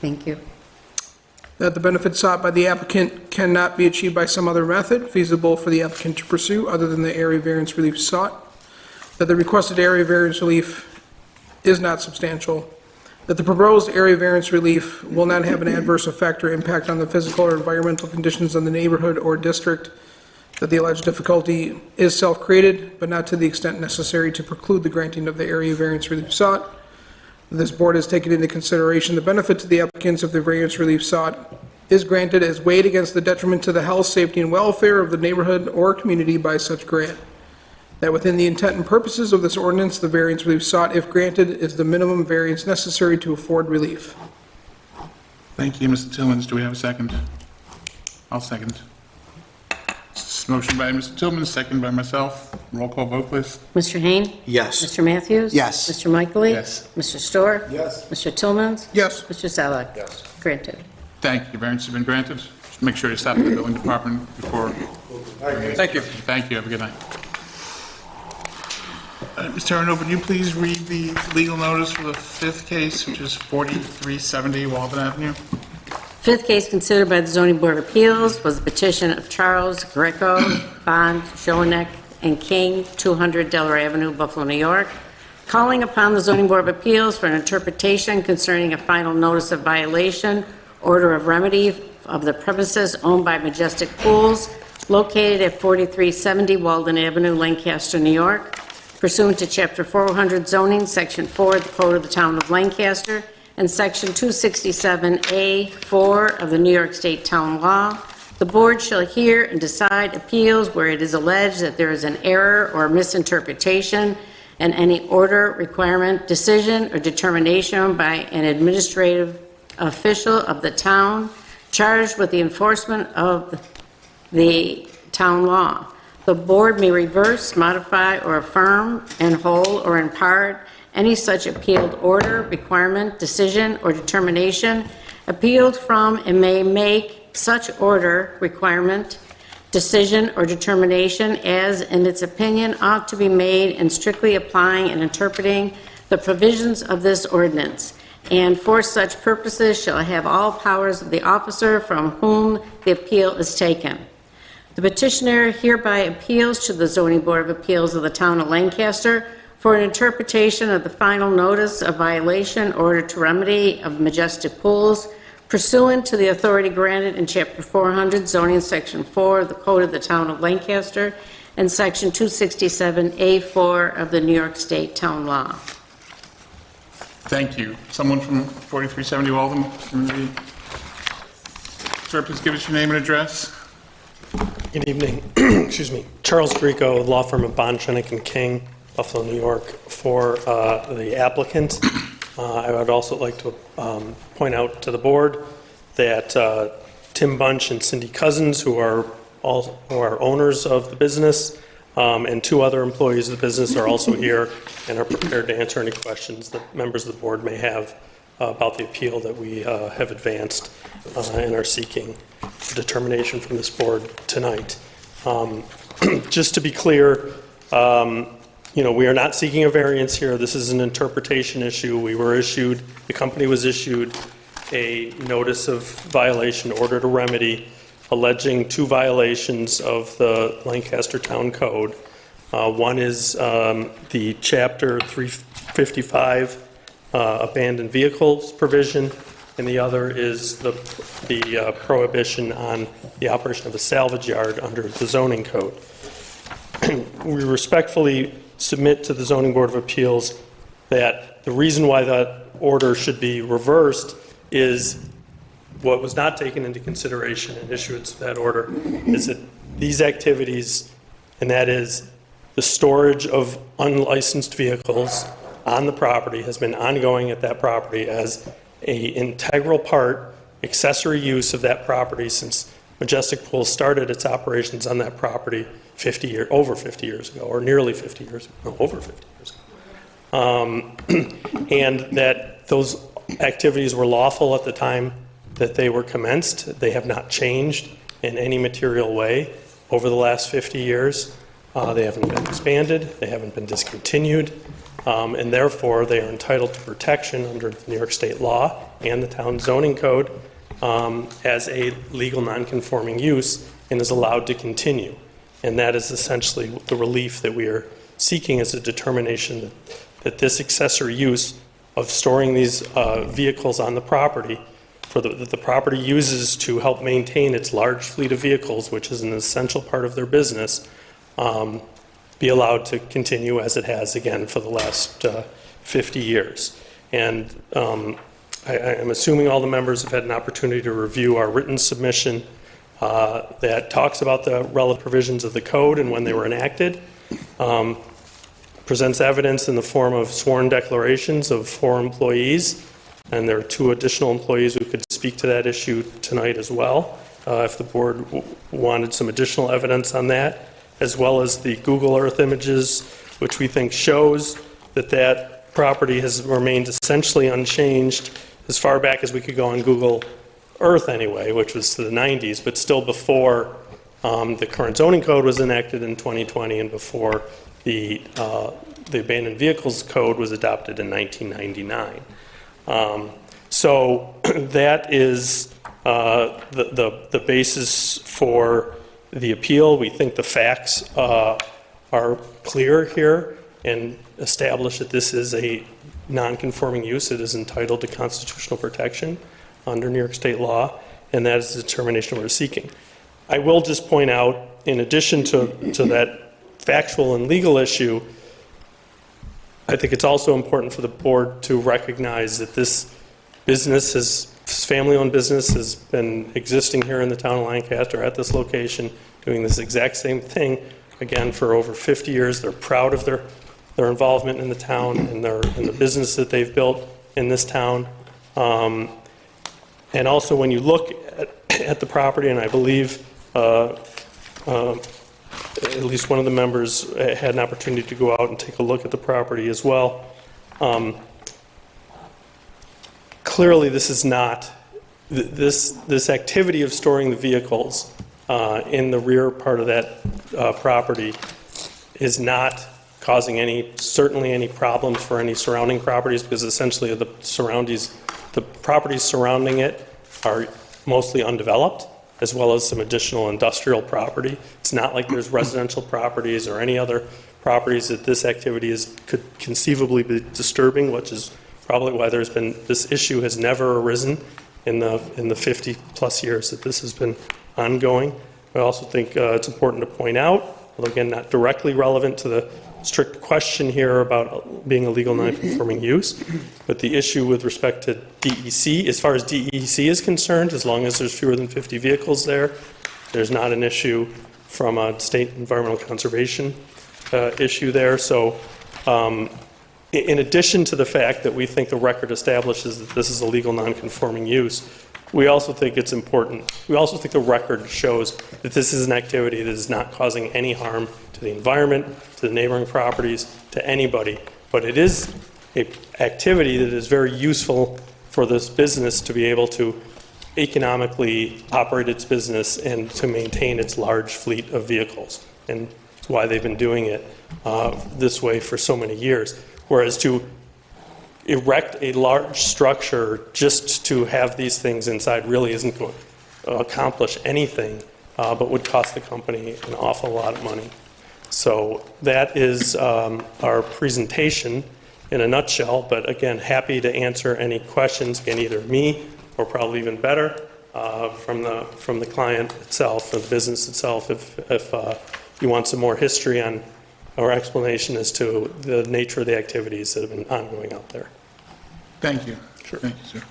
Thank you. That the benefit sought by the applicant cannot be achieved by some other method feasible for the applicant to pursue other than the area variance relief sought. That the requested area variance relief is not substantial. That the proposed area variance relief will not have an adverse effect or impact on the physical or environmental conditions of the neighborhood or district. That the alleged difficulty is self-created, but not to the extent necessary to preclude the granting of the area variance relief sought. This board has taken into consideration the benefit to the applicants of the variance relief sought is granted as weighed against the detriment to the health, safety, and welfare of the neighborhood or community by such grant. That within the intent and purposes of this ordinance, the variance relief sought, if granted, is the minimum variance necessary to afford relief. Thank you, Mr. Tillmans. Do we have a second? I'll second. Motion by Mr. Tillmans, second by myself. Roll call vote, please. Mr. Hain? Yes. Mr. Matthews? Yes. Mr. Michaeli? Yes. Mr. Storr? Yes. Mr. Tillmans? Yes. Mr. Salek? Yes. Granted. Thank you. Variance has been granted. Just make sure you stop at the building department before. Thank you. Thank you. Have a good night. Mr. Arno, would you please read the legal notice for the fifth case, which is 4370 Walden Avenue? Fifth case considered by the zoning board of appeals was the petition of Charles Greco, Bond, Schoeneck, and King, 200 Delaware Avenue, Buffalo, New York, calling upon the zoning board of appeals for an interpretation concerning a final notice of violation, order of remedy of the premises owned by Majestic Pools located at 4370 Walden Avenue, Lancaster, New York, pursuant to Chapter 400 zoning, Section 4 of the Code of the Town of Lancaster, and Section 267A4 of the New York State Town Law. The board shall hear and decide appeals where it is alleged that there is an error or misinterpretation in any order, requirement, decision, or determination by an administrative official of the town charged with the enforcement of the town law. The board may reverse, modify, or affirm in whole or in part any such appealed order, requirement, decision, or determination appealed from, and may make such order, requirement, decision, or determination as, in its opinion, ought to be made in strictly applying and interpreting the provisions of this ordinance, and for such purposes shall have all powers of the officer from whom the appeal is taken. The petitioner hereby appeals to the Zoning Board of Appeals of the Town of Lancaster for an interpretation of the final notice of violation order to remedy of Majestic Pools pursuant to the authority granted in Chapter 400 zoning Section 4 of the Code of the Town of Lancaster and Section 267A4 of the New York State Town Law. Thank you. Someone from 4370 Waltham, can read? Sir, please give us your name and address. Good evening. Excuse me. Charles Grieco, law firm of Bond, Chenick and King, Buffalo, New York, for the applicant. I would also like to point out to the board that Tim Bunch and Cindy Cousins, who are owners of the business, and 2 other employees of the business are also here and are prepared to answer any questions that members of the board may have about the appeal that we have advanced and are seeking determination from this board tonight. Just to be clear, we are not seeking a variance here. This is an interpretation issue. The company was issued a notice of violation, order to remedy, alleging 2 violations of the Lancaster Town Code. One is the Chapter 355 abandoned vehicles provision, and the other is the prohibition on the operation of a salvage yard under the zoning code. We respectfully submit to the Zoning Board of Appeals that the reason why that order should be reversed is what was not taken into consideration in issuance of that order is that these activities, and that is the storage of unlicensed vehicles on the property, has been ongoing at that property as an integral part, accessory use of that property since Majestic Pool started its operations on that property over 50 years ago, or nearly 50 years ago, over 50 years ago. And that those activities were lawful at the time that they were commenced. They have not changed in any material way over the last 50 years. They haven't been expanded, they haven't been discontinued, and therefore they are entitled to protection under New York State law and the town zoning code as a legal non-conforming use and is allowed to continue. And that is essentially the relief that we are seeking, as a determination that this accessory use of storing these vehicles on the property that the property uses to help maintain its large fleet of vehicles, which is an essential part of their business, be allowed to continue as it has, again, for the last 50 years. And I'm assuming all the members have had an opportunity to review our written submission that talks about the relevant provisions of the code and when they were enacted, presents evidence in the form of sworn declarations of 4 employees, and there are 2 additional employees who could speak to that issue tonight as well, if the board wanted some additional evidence on that, as well as the Google Earth images, which we think shows that that property has remained essentially unchanged as far back as we could go on Google Earth anyway, which was to the 90s, but still before the current zoning code was enacted in 2020 and before the abandoned vehicles code was adopted in 1999. So that is the basis for the appeal. We think the facts are clear here and establish that this is a non-conforming use. It is entitled to constitutional protection under New York State law, and that is the determination we're seeking. I will just point out, in addition to that factual and legal issue, I think it's also important for the board to recognize that this family-owned business has been existing here in the town of Lancaster at this location, doing this exact same thing, again, for over 50 years. They're proud of their involvement in the town and the business that they've built in this town. And also, when you look at the property, and I believe at least one of the members had an opportunity to go out and take a look at the property as well. Clearly, this is not, this activity of storing the vehicles in the rear part of that property is not causing certainly any problems for any surrounding properties, because essentially the properties surrounding it are mostly undeveloped, as well as some additional industrial property. It's not like there's residential properties or any other properties that this activity could conceivably be disturbing, which is probably why this issue has never arisen in the 50-plus years that this has been ongoing. I also think it's important to point out, although again, not directly relevant to the strict question here about being a legal non-conforming use, but the issue with respect to DEC, as far as DEC is concerned, as long as there's fewer than 50 vehicles there, there's not an issue from a state environmental conservation issue there. So in addition to the fact that we think the record establishes that this is a legal non-conforming use, we also think it's important. We also think the record shows that this is an activity that is not causing any harm to the environment, to the neighboring properties, to anybody. But it is an activity that is very useful for this business to be able to economically operate its business and to maintain its large fleet of vehicles. And it's why they've been doing it this way for so many years. Whereas to erect a large structure just to have these things inside really isn't going to accomplish anything, but would cost the company an awful lot of money. So that is our presentation in a nutshell, but again, happy to answer any questions, again, either me or probably even better from the client itself, or the business itself, if you want some more history on or explanation as to the nature of the activities that have been ongoing out there. Thank you. Sure. Thank you, sir.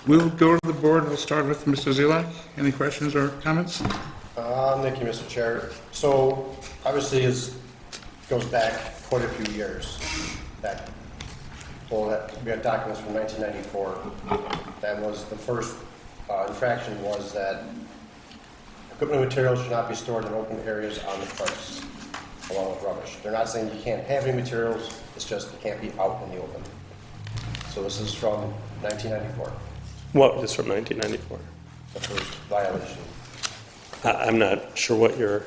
We'll go to the board. We'll start with Mr. Zelak. Any questions or comments? Thank you, Mr. Chair. So obviously it goes back quite a few years. We had documents from 1994. That was the first infraction, was that equipment and materials should not be stored in open areas on the premise, along with rubbish. They're not saying you can't have any materials, it's just you can't be out in the open. So this is from 1994. What is from 1994? The first violation. I'm not sure what you're...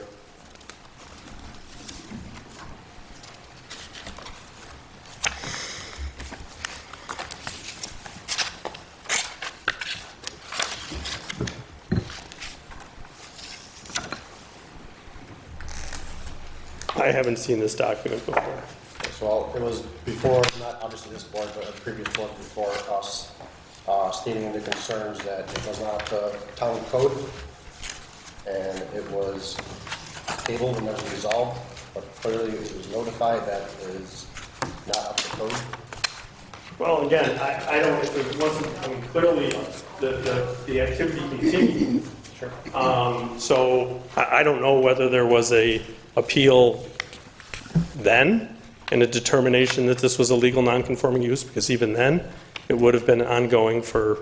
I haven't seen this document before. So it was before, not obviously this board, but a previous board before us, stating the concerns that it was not the town code, and it was tabled and never resolved, but clearly it was notified that it is not up to code. Well, again, I don't, if it wasn't, I mean, clearly the activity continued. Sure. So I don't know whether there was a appeal then and a determination that this was a legal non-conforming use, because even then it would have been ongoing for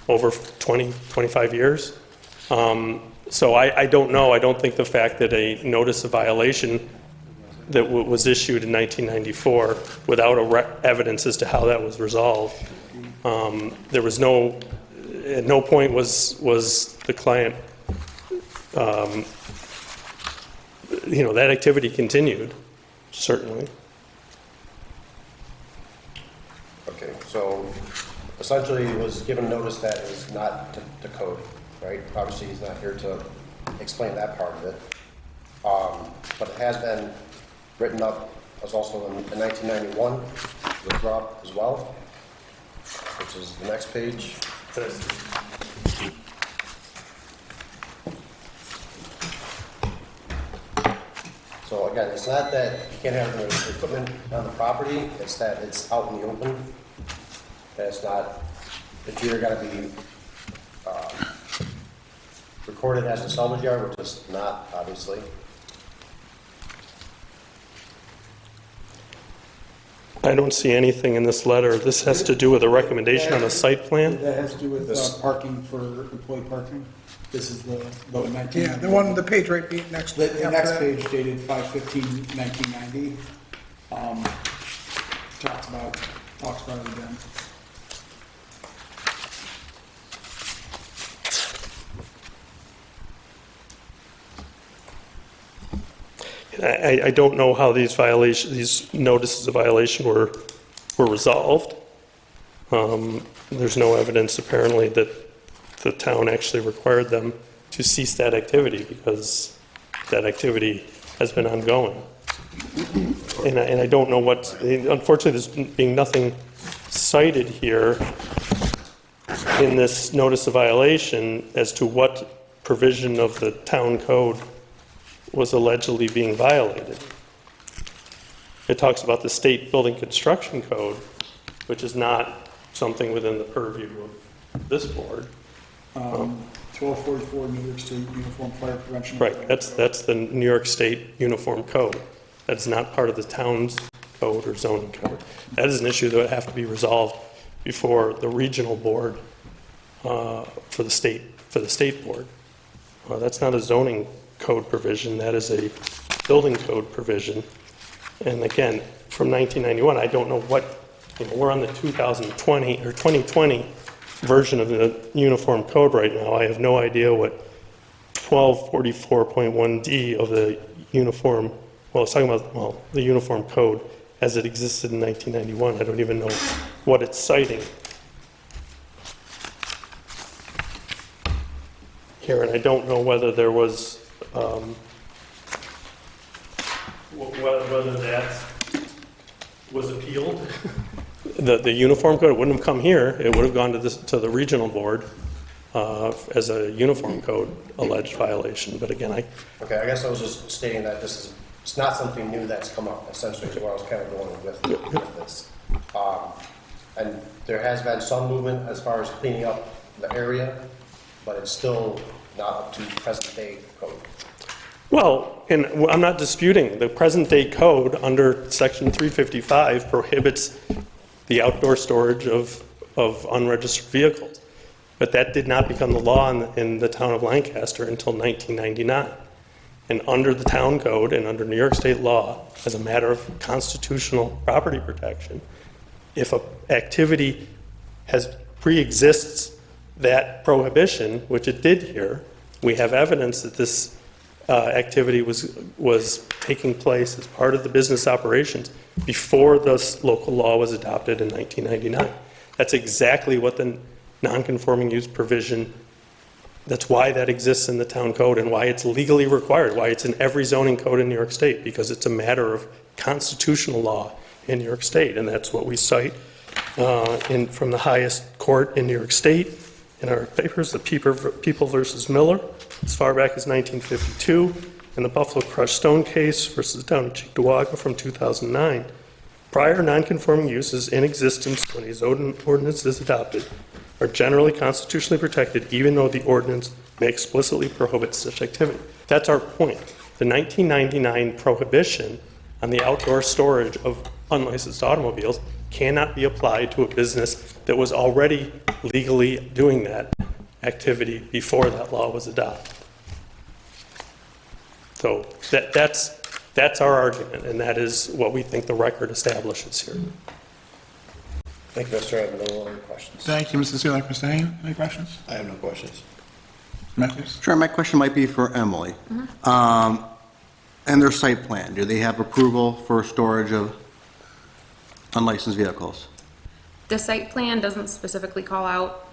over 20, 25 years. So I don't know. I don't think the fact that a notice of violation that was issued in 1994 without evidence as to how that was resolved, there was no, at no point was the client, that activity continued, certainly. Okay, so essentially it was given notice that it is not to code, right? Obviously he's not here to explain that part of it. But it has been written up, as also in 1991, withdrawn as well, which is the next page. So again, it's not that you can't have the equipment on the property, it's that it's out in the open. That it's not, it's either got to be recorded as a salvage yard, which is not, obviously. I don't see anything in this letter. This has to do with a recommendation on a site plan? That has to do with parking for employee parking. This is the 19. Yeah, the one, the page right next to The next page dated 5/15/1990 talks about it again. I don't know how these notices of violation were resolved. There's no evidence apparently that the town actually required them to cease that activity, because that activity has been ongoing. And I don't know unfortunately there's being nothing cited here in this notice of violation as to what provision of the town code was allegedly being violated. It talks about the state building construction code, which is not something within the purview of this board. 1244 New York State Uniform Fire Prevention. Right, that's the New York State Uniform Code. That's not part of the town's code or zoning code. That is an issue that would have to be resolved before the regional board for the state board. That's not a zoning code provision, that is a building code provision. And again, from 1991, I don't know what, we're on the 2020 or 2020 version of the uniform code right now. I have no idea what 1244.1D of the uniform, it's talking about, the uniform code as it existed in 1991. I don't even know what it's citing here, and I don't know whether there was, whether that was appealed. The uniform code wouldn't have come here, it would have gone to the regional board as a uniform code alleged violation, but again, Okay, I guess I was just stating that it's not something new that's come up, essentially, is where I was kind of going with this. And there has been some movement as far as cleaning up the area, but it's still not up to present day code. Well, and I'm not disputing, the present day code under section 355 prohibits the outdoor storage of unregistered vehicles. But that did not become the law in the town of Lancaster until 1999. And under the town code and under New York state law, as a matter of constitutional property protection, if an activity pre-exists that prohibition, which it did here, we have evidence that this activity was taking place as part of the business operations before this local law was adopted in 1999. That's exactly what the non-conforming use provision, that's why that exists in the town code and why it's legally required, why it's in every zoning code in New York State, because it's a matter of constitutional law in New York State, and that's what we cite from the highest court in New York State in our papers, the People versus Miller, as far back as 1952, and the Buffalo Crushed Stone case versus the town of Cheektowaga from 2009. Prior non-conforming uses in existence when a zoning ordinance is adopted are generally constitutionally protected, even though the ordinance may explicitly prohibit such activity. That's our point. The 1999 prohibition on the outdoor storage of unlicensed automobiles cannot be applied to a business that was already legally doing that activity before that law was adopted. So that's our argument, and that is what we think the record establishes here. Thank you, Mr. I have no other questions. Thank you, Mr. Seeley. Mr. Hain, any questions? I have no questions. Matthews? Sure, my question might be for Emily. And their site plan, do they have approval for storage of unlicensed vehicles? The site plan doesn't specifically call out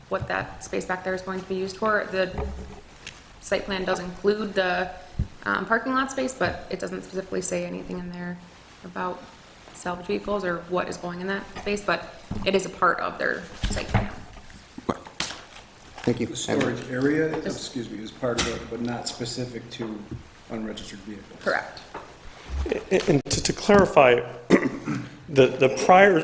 what that space back there is going to be used for. The site plan does include the parking lot space, but it doesn't specifically say anything in there about salvage vehicles or what is going in that space, but it is a part of their site plan. Thank you. The storage area, is part of it, but not specific to unregistered vehicles. Correct. And to clarify, the prior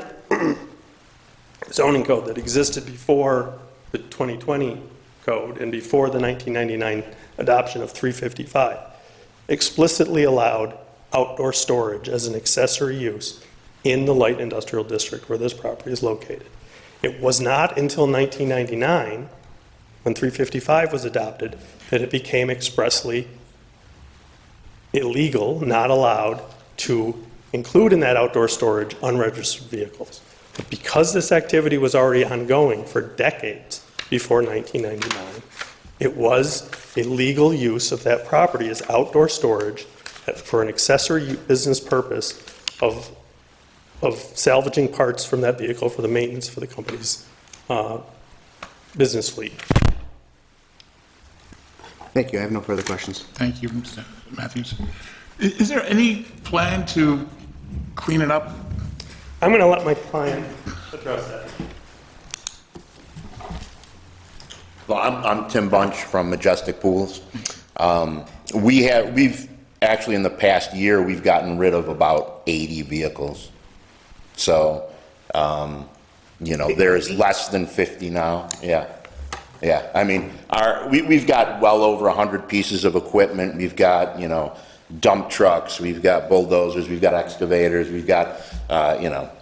zoning code that existed before the 2020 code and before the 1999 adoption of 355 explicitly allowed outdoor storage as an accessory use in the light industrial district where this property is located. It was not until 1999, when 355 was adopted, that it became expressly illegal, not allowed, to include in that outdoor storage unregistered vehicles. But because this activity was already ongoing for decades before 1999, it was a legal use of that property as outdoor storage for an accessory business purpose of salvaging parts from that vehicle for the maintenance for the company's business fleet. Thank you, I have no further questions. Thank you, Mr. Matthews. Is there any plan to clean it up? I'm going to let my client address that. Well, I'm Tim Bunch from Majestic Pools. We've actually, in the past year, we've gotten rid of about 80 vehicles. So, there is less than 50 now, yeah. Yeah, I mean, we've got well over 100 pieces of equipment. We've got, dump trucks, we've got bulldozers, we've got excavators, we've got,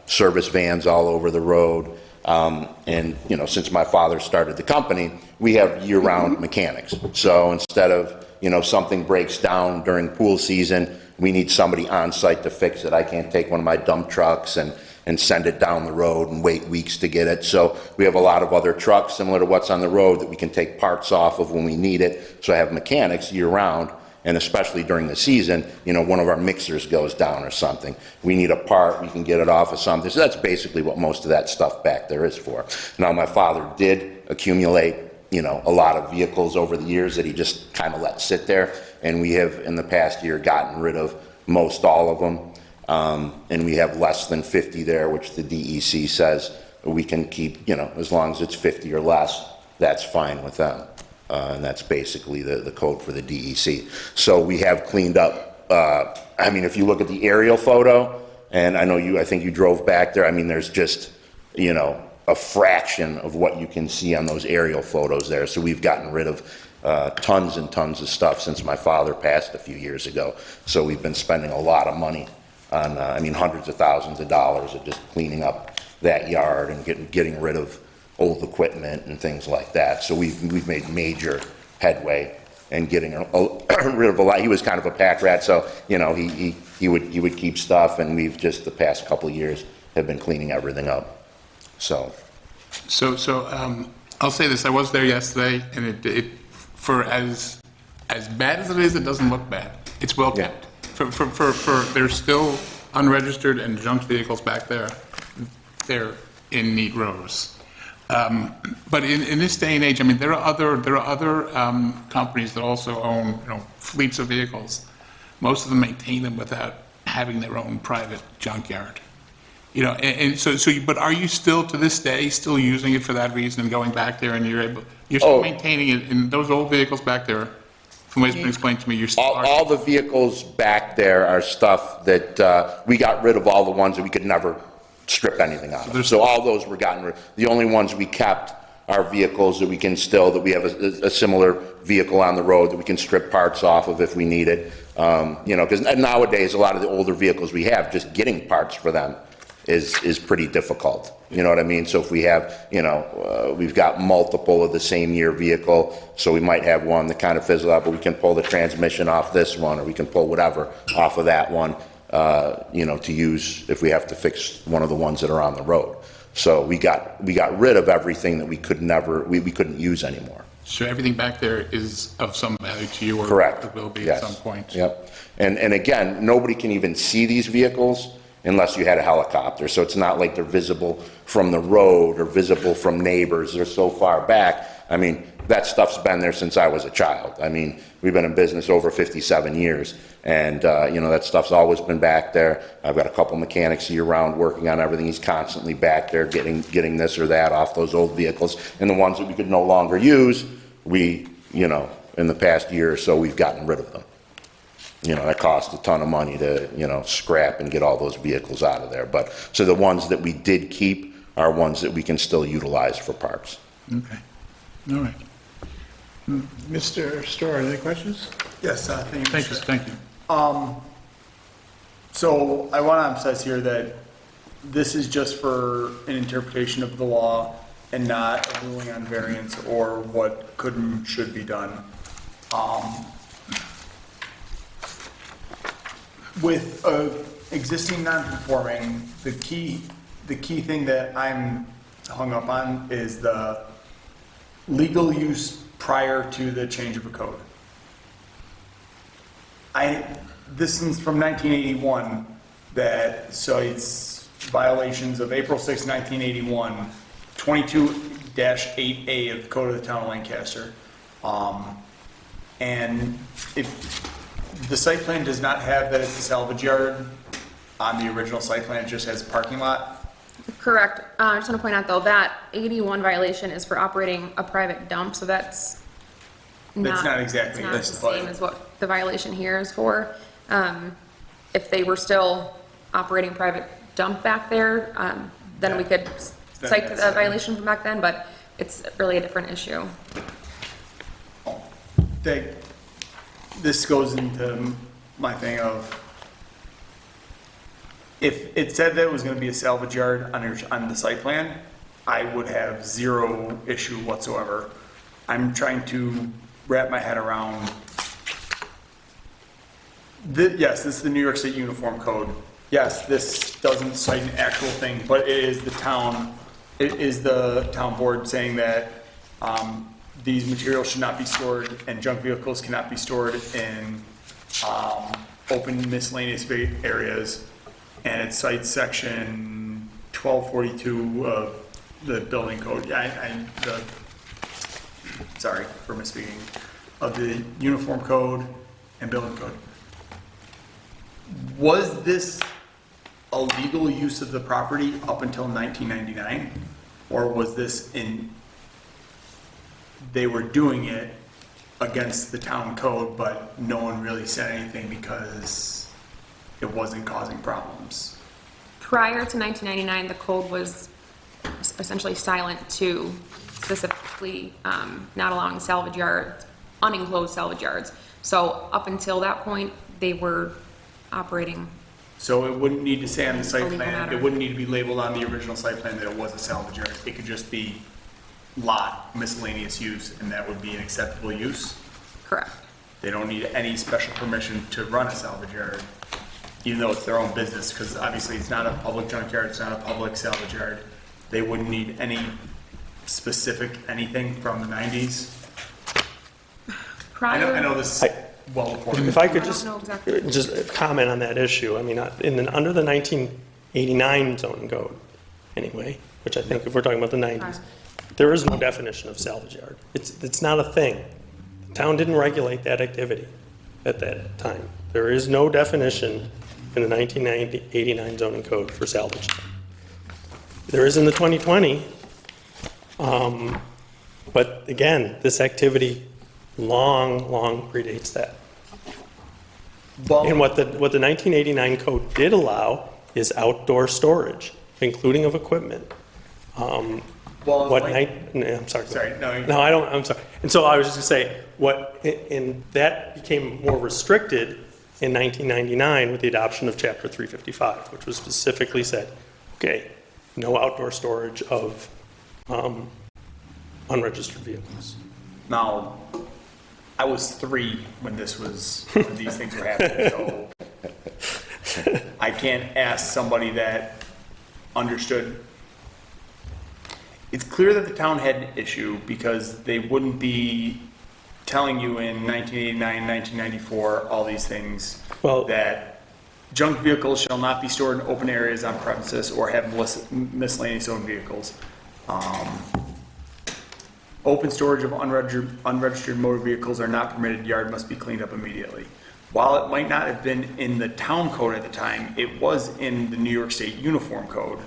service vans all over the road. And, since my father started the company, we have year-round mechanics. So instead of, something breaks down during pool season, we need somebody on site to fix it. I can't take one of my dump trucks and send it down the road and wait weeks to get it. So we have a lot of other trucks similar to what's on the road that we can take parts off of when we need it. So I have mechanics year-round. And especially during the season, one of our mixers goes down or something. We need a part, we can get it off of something. So that's basically what most of that stuff back there is for. Now, my father did accumulate, a lot of vehicles over the years that he just kind of let sit there. And we have, in the past year, gotten rid of most all of them. And we have less than 50 there, which the DEC says we can keep, as long as it's 50 or less, that's fine with them. And that's basically the code for the DEC. So we have cleaned up, if you look at the aerial photo, and I think you drove back there, there's just, a fraction of what you can see on those aerial photos there. So we've gotten rid of tons and tons of stuff since my father passed a few years ago. So we've been spending a lot of money on, hundreds of thousands of dollars of just cleaning up that yard and getting rid of old equipment and things like that. So we've made major headway in getting rid of a lot. He was kind of a pack rat, so he would keep stuff, and we've just the past couple of years have been cleaning everything up. So I'll say this: I was there yesterday, and it for as bad as it is, it doesn't look bad. It's well kept. For there's still unregistered and junk vehicles back there. They're in neat rows. But in this day and age, there are other companies that also own fleets of vehicles. Most of them maintain them without having their own private junkyard. But are you still to this day still using it for that reason and going back there and you're still maintaining it in those old vehicles back there? From what has been explained to me, you're still all the vehicles back there are stuff that we got rid of all the ones that we could never strip anything out of. So all those were gotten rid. The only ones we kept are vehicles that we can still, that we have a similar vehicle on the road that we can strip parts off of if we need it. Because nowadays a lot of the older vehicles we have, just getting parts for them is pretty difficult. You know what I mean? So if we have, we've got multiple of the same year vehicle, so we might have one that kind of fizzle out, but we can pull the transmission off this one, or we can pull whatever off of that one. To use if we have to fix one of the ones that are on the road. So we got rid of everything that we couldn't use anymore. So everything back there is of some value to you, or Correct. It will be Yes. at some point. Yep. And again, nobody can even see these vehicles unless you had a helicopter. So it's not like they're visible from the road or visible from neighbors. They're so far back. That stuff's been there since I was a child. We've been in business over 57 years, and that stuff's always been back there. I've got a couple mechanics year-round working on everything. He's constantly back there getting this or that off those old vehicles. And the ones that we could no longer use, in the past year or so, we've gotten rid of them. That cost a ton of money to, scrap and get all those vehicles out of there. So the ones that we did keep are ones that we can still utilize for parts. Okay. All right. Mr. Storr, any questions? Yes, thank you. Thank you. So I want to emphasize here that this is just for an interpretation of the law and not a ruling on variance or what could and should be done. With existing non-conforming, the key thing that I'm hung up on is the legal use prior to the change of a code. This is from 1981 that cites violations of April 6, 1981, 22-8A of the Code of the Town of Lancaster. And the site plan does not have that it's a salvage yard on the original site plan, it just has parking lot. Correct. I just want to point out, though, that 81 violation is for operating a private dump, so that's Not exactly it's not this, the but- same as what the violation here is for. If they were still operating a private dump back there, then we could cite the that's- violation from back then, but it's really a different issue. This goes into my thing of, if it said that it was gonna be a salvage yard on the site plan, I would have zero issue whatsoever. I'm trying to wrap my head around, yes, this is the New York State Uniform Code. Yes, this doesn't cite an actual thing, but it is the town board saying that, these materials should not be stored, and junk vehicles cannot be stored in open miscellaneous areas. And it cites section 1242 of the building code. Sorry for misspeaking, of the uniform code and building code. Was this a legal use of the property up until 1999? Or was this they were doing it against the town code, but no one really said anything because it wasn't causing problems? Prior to 1999, the code was essentially silent to specifically not allowing salvage yards, unenclosed salvage yards. So up until that point, they were operating. So it wouldn't need to say on the site Illegal plan, matter. it wouldn't need to be labeled on the original site plan that it was a salvage yard. It could just be lot miscellaneous use, and that would be an acceptable use. Correct. They don't need any special permission to run a salvage yard, even though it's their own business, because obviously it's not a public junkyard, it's not a public salvage yard. They wouldn't need any specific anything from the 90s. I know this is well before. If I could I don't know exactly. just comment on that issue, I mean, under the 1989 zoning code, anyway, which I think if we're talking about the 90s, there is no definition of salvage yard. It's not a thing. The town didn't regulate that activity at that time. There is no definition in the 1989 zoning code for salvage. There is in the 2020, but again, this activity long predates that. And what the 1989 code did allow is outdoor storage, including of equipment. I'm sorry. No, I don't, I'm sorry. And so I was just gonna say, and that became more restricted in 1999 with the adoption of Chapter 355, which was specifically said, okay, no outdoor storage of unregistered vehicles. Now, I was 3 when these things were happening, so I can't ask somebody that understood. It's clear that the town had an issue because they wouldn't be telling you in 1989, 1994, all these things, that junk vehicles shall not be stored in open areas on premises or have miscellaneous owned vehicles. Open storage of unregistered motor vehicles are not permitted. Yard must be cleaned up immediately. While it might not have been in the town code at the time, it was in the New York State Uniform Code.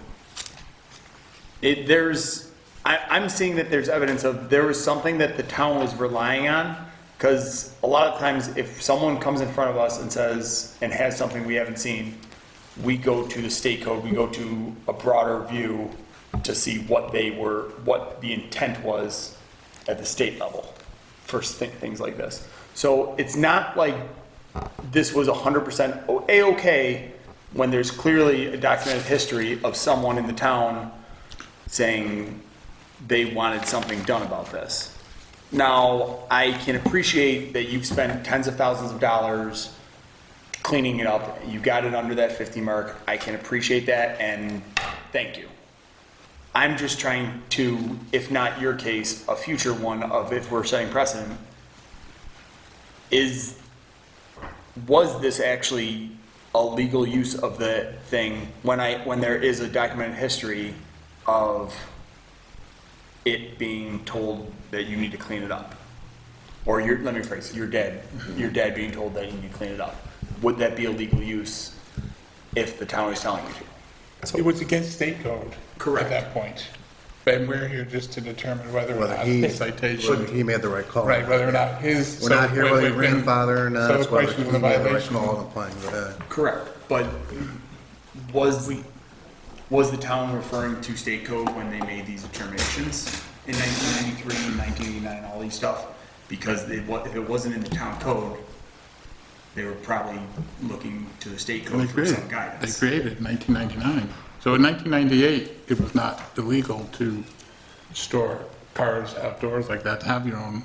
I'm seeing that there's evidence of there was something that the town was relying on, because a lot of times if someone comes in front of us and says, and has something we haven't seen, we go to the state code, we go to a broader view to see what the intent was at the state level for things like this. So it's not like this was 100% A-okay when there's clearly a documented history of someone in the town saying they wanted something done about this. Now, I can appreciate that you've spent tens of thousands of dollars cleaning it up. You got it under that 50 mark. I can appreciate that, and thank you. I'm just trying to, if not your case, a future one of if we're setting precedent, was this actually a legal use of the thing when there is a documented history of it being told that you need to clean it up? Or let me rephrase, your dad being told that you need to clean it up. Would that be a legal use if the town is telling you to? It was against state code. Correct. At that point. And we're here just to determine whether or Whether not he- the citation. He made the right call. Right, whether or not his. We're so not here when whether we've your been- grandfather or not, So the it's whether question he of the made the right violation. call and applying the, Correct, but was the town referring to state code when they made these determinations in 1993, 1989, all these stuff? Because if it wasn't in the town code, they were probably looking to the state And code they for created, some guidance. they created in 1999. So in 1998, it was not illegal to store cars outdoors like that, to have your own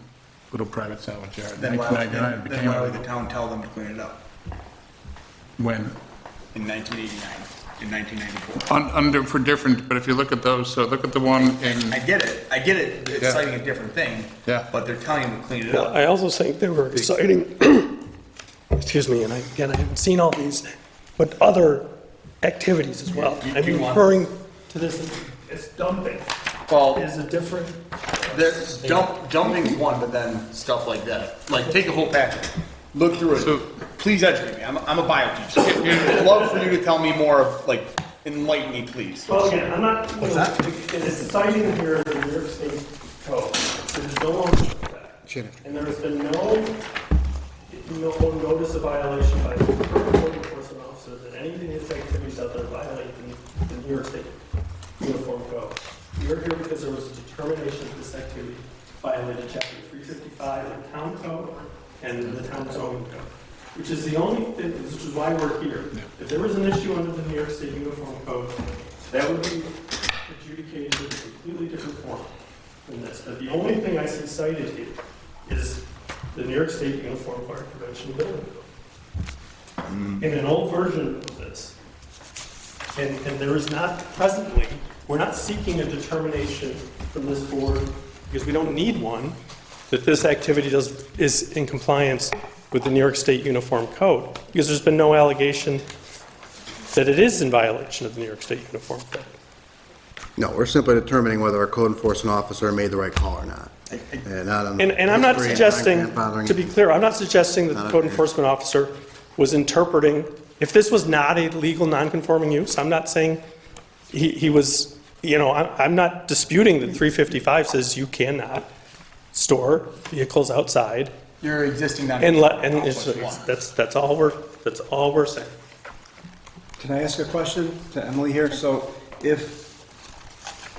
little private salvage yard. In Then why 1999, it then became why would illegal. the town tell them to clean it up When, in 1989, in 1994? under, for different, but if you look at those, so look at the one in. I get it, it's Yeah. citing a different thing. Yeah. But they're telling them to clean it Well, up. I also think they were citing, excuse me, and I haven't seen all these, but other activities as well. Do you I'm want- referring to this as dumping. Well, Is a different. there's dumping's one, but then stuff like that. Like, take a whole package, look through it. Please educate me. I'm a bio teacher. I'd love for you to tell me more, like, enlighten me, please. Well, again, I'm not, it is citing here the New York State code. It is no longer in effect. And there has been no notice of violation by the code enforcement officer that any of these activities out there violate the New York State Uniform Code. We're here because there was a determination that this activity violated chapter 355 of the town code and the town zoning code, which is the only, which is why we're here. If there was an issue under the New York State Uniform Code, that would be adjudicated in a completely different form than this. But the only thing I see cited here is the New York State Uniform Fire Prevention Building Code. In an old version of this. And there is not presently, we're not seeking a determination from this board, because we don't need one, that this activity is in compliance with the New York State Uniform Code, because there's been no allegation that it is in violation of the New York State Uniform Code. no, we're simply determining whether our code enforcement officer made the right call or not. And not on. And I'm not history, suggesting, non-grandfathering. to be clear, I'm not suggesting that the Not code okay. enforcement officer was interpreting, if this was not a legal non-conforming use, I'm not saying he was, I'm not disputing that 355 says you cannot store vehicles outside. Your existing And that's all we're saying. Can I ask a question to Emily here? So if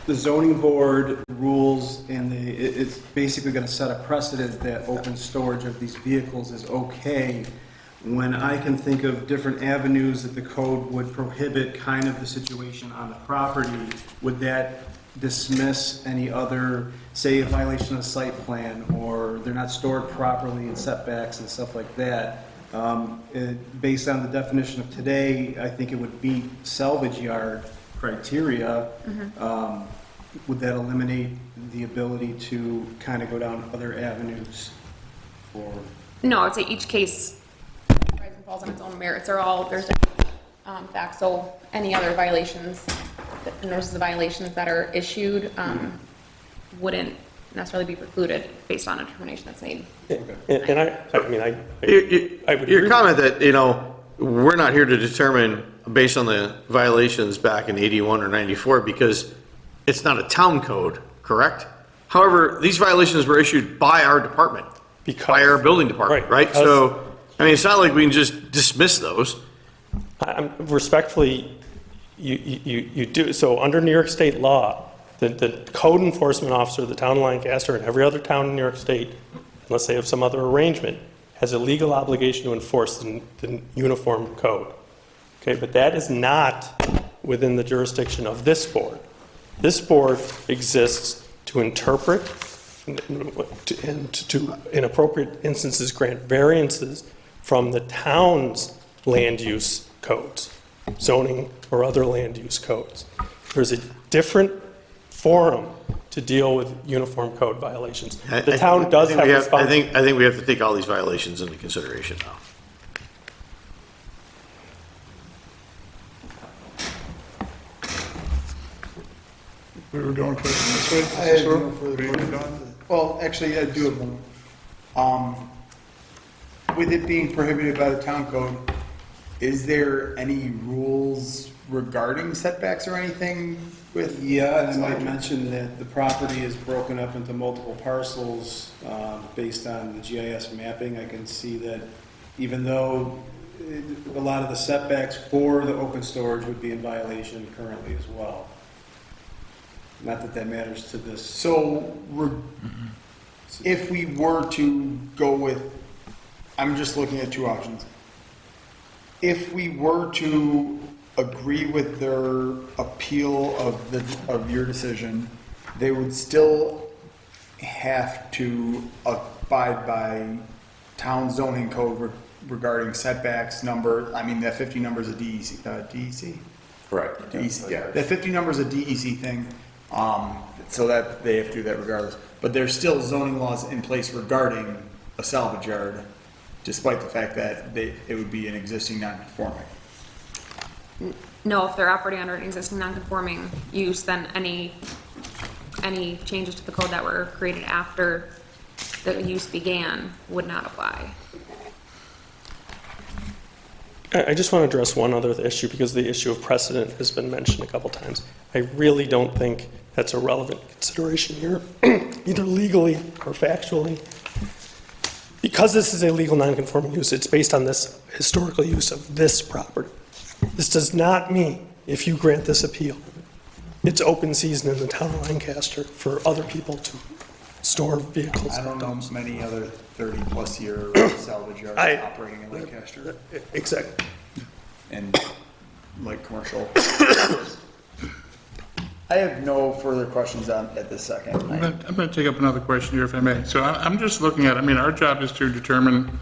the zoning board rules and it's basically going to set a precedent that open storage of these vehicles is okay, when I can think of different avenues that the code would prohibit kind of the situation on the property, would that dismiss any other, say, a violation of the site plan, or they're not stored properly in setbacks and stuff like that? Based on the definition of today, I think it would meet salvage yard criteria. Would that eliminate the ability to kind of go down other avenues? Or No, I would say each case rises and falls on its own merits. There's different facts, so any other violations, the notices of violations that are issued wouldn't necessarily be precluded based on a determination that's made. And I would Your agree. comment that, we're not here to determine based on the violations back in 81 or 94 because it's not a town code, correct? However, these violations were issued by our department, by our building department, right? because- So, it's not like we can just dismiss those. Respectfully, you do, so under New York State law, the code enforcement officer of the town of Lancaster and every other town in New York State, unless they have some other arrangement, has a legal obligation to enforce the uniform code. Okay, but that is not within the jurisdiction of this board. This board exists to interpret and to, in appropriate instances, grant variances from the town's land use codes, zoning or other land use codes. There's a different forum to deal with uniform code violations. The town does have responsibility. I think we have to take all these violations into consideration now. We were going for this way? I had no further questions. Well, actually, I do have one. With it being prohibited by the town code, is there any rules regarding setbacks or anything with? Yeah, and I might mention that the property is broken up into multiple parcels based on the GIS mapping. I can see that even though a lot of the setbacks for the open storage would be in violation currently as well. Not that that matters to this. So, if we were to go with, I'm just looking at two options. If we were to agree with their appeal of your decision, they would still have to abide by town zoning code regarding setbacks number. I mean, that 50 number is a DEC? Correct. DEC. Yeah. That 50 number is a DEC thing, so that they have to do that regardless. But there's still zoning laws in place regarding a salvage yard, despite the fact that it would be an existing non-conforming. No, if they're operating under an existing non-conforming use, then any changes to the code that were created after the use began would not apply. I just want to address one other issue because the issue of precedent has been mentioned a couple times. I really don't think that's a relevant consideration here, either legally or factually. Because this is a legal non-conforming use, it's based on this historical use of this property. This does not mean, if you grant this appeal, it's open season in the town of Lancaster for other people to store vehicles. I don't know many other 30-plus year salvage yards operating in Lancaster. Exactly. And like commercial. I have no further questions at this second. I'm going to take up another question here, if I may. So I'm just looking at, I mean, our job is to determine,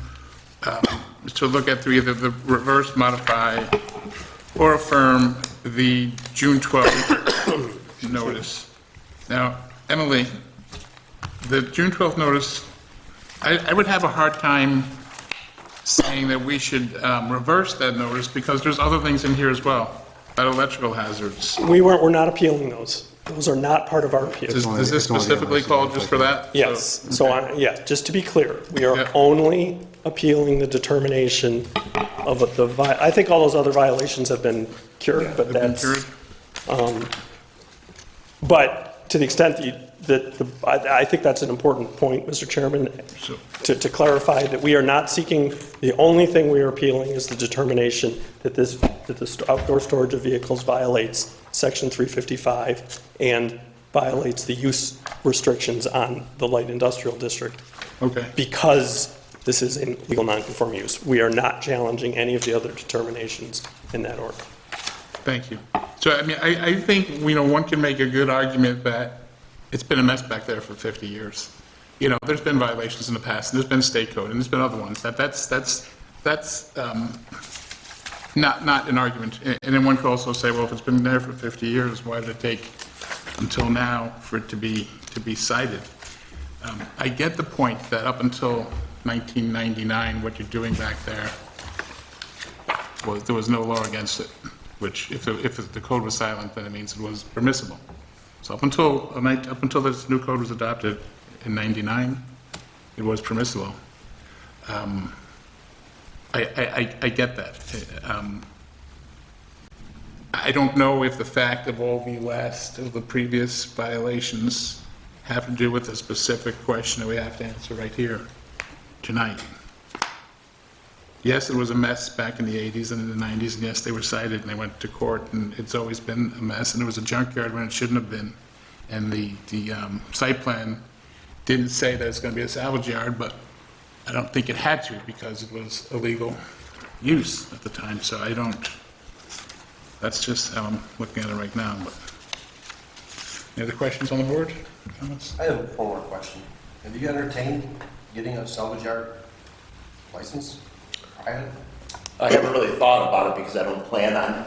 to look at either the reverse, modify, or affirm the June 12th notice. Now, Emily, the June 12th notice, I would have a hard time saying that we should reverse that notice because there's other things in here as well, about electrical hazards. We're not appealing those. Those are not part of our appeal. Is this specifically called just for that? Yes. Yeah, just to be clear, we are only appealing the determination of I think all those other violations have been cured, but that's. But to the extent I think that's an important point, Mr. Chairman, to clarify that we are not seeking, the only thing we are appealing is the determination that this outdoor storage of vehicles violates Section 355 and violates the use restrictions on the light industrial district. Okay. Because this is a legal non-conforming use. We are not challenging any of the other determinations in that order. Thank you. So, I mean, I think, one can make a good argument that it's been a mess back there for 50 years. There's been violations in the past, and there's been state code, and there's been other ones. That's not an argument. And then one could also say, well, if it's been there for 50 years, why did it take until now for it to be cited? I get the point that up until 1999, what you're doing back there there was no law against it, which if the code was silent, then it means it was permissible. So up until this new code was adopted in 99, it was permissible. I get that. I don't know if the fact of all the previous violations have to do with the specific question that we have to answer right here tonight. Yes, it was a mess back in the 80s and in the 90s, and yes, they were cited and they went to court, and it's always been a mess, and it was a junkyard when it shouldn't have been. And the site plan didn't say that it's going to be a salvage yard, but I don't think it had to because it was illegal use at the time, so that's just how I'm looking at it right now. But any other questions on the board? Comments? I have one more question. Have you entertained getting a salvage yard license? I haven't really thought about it because I don't plan on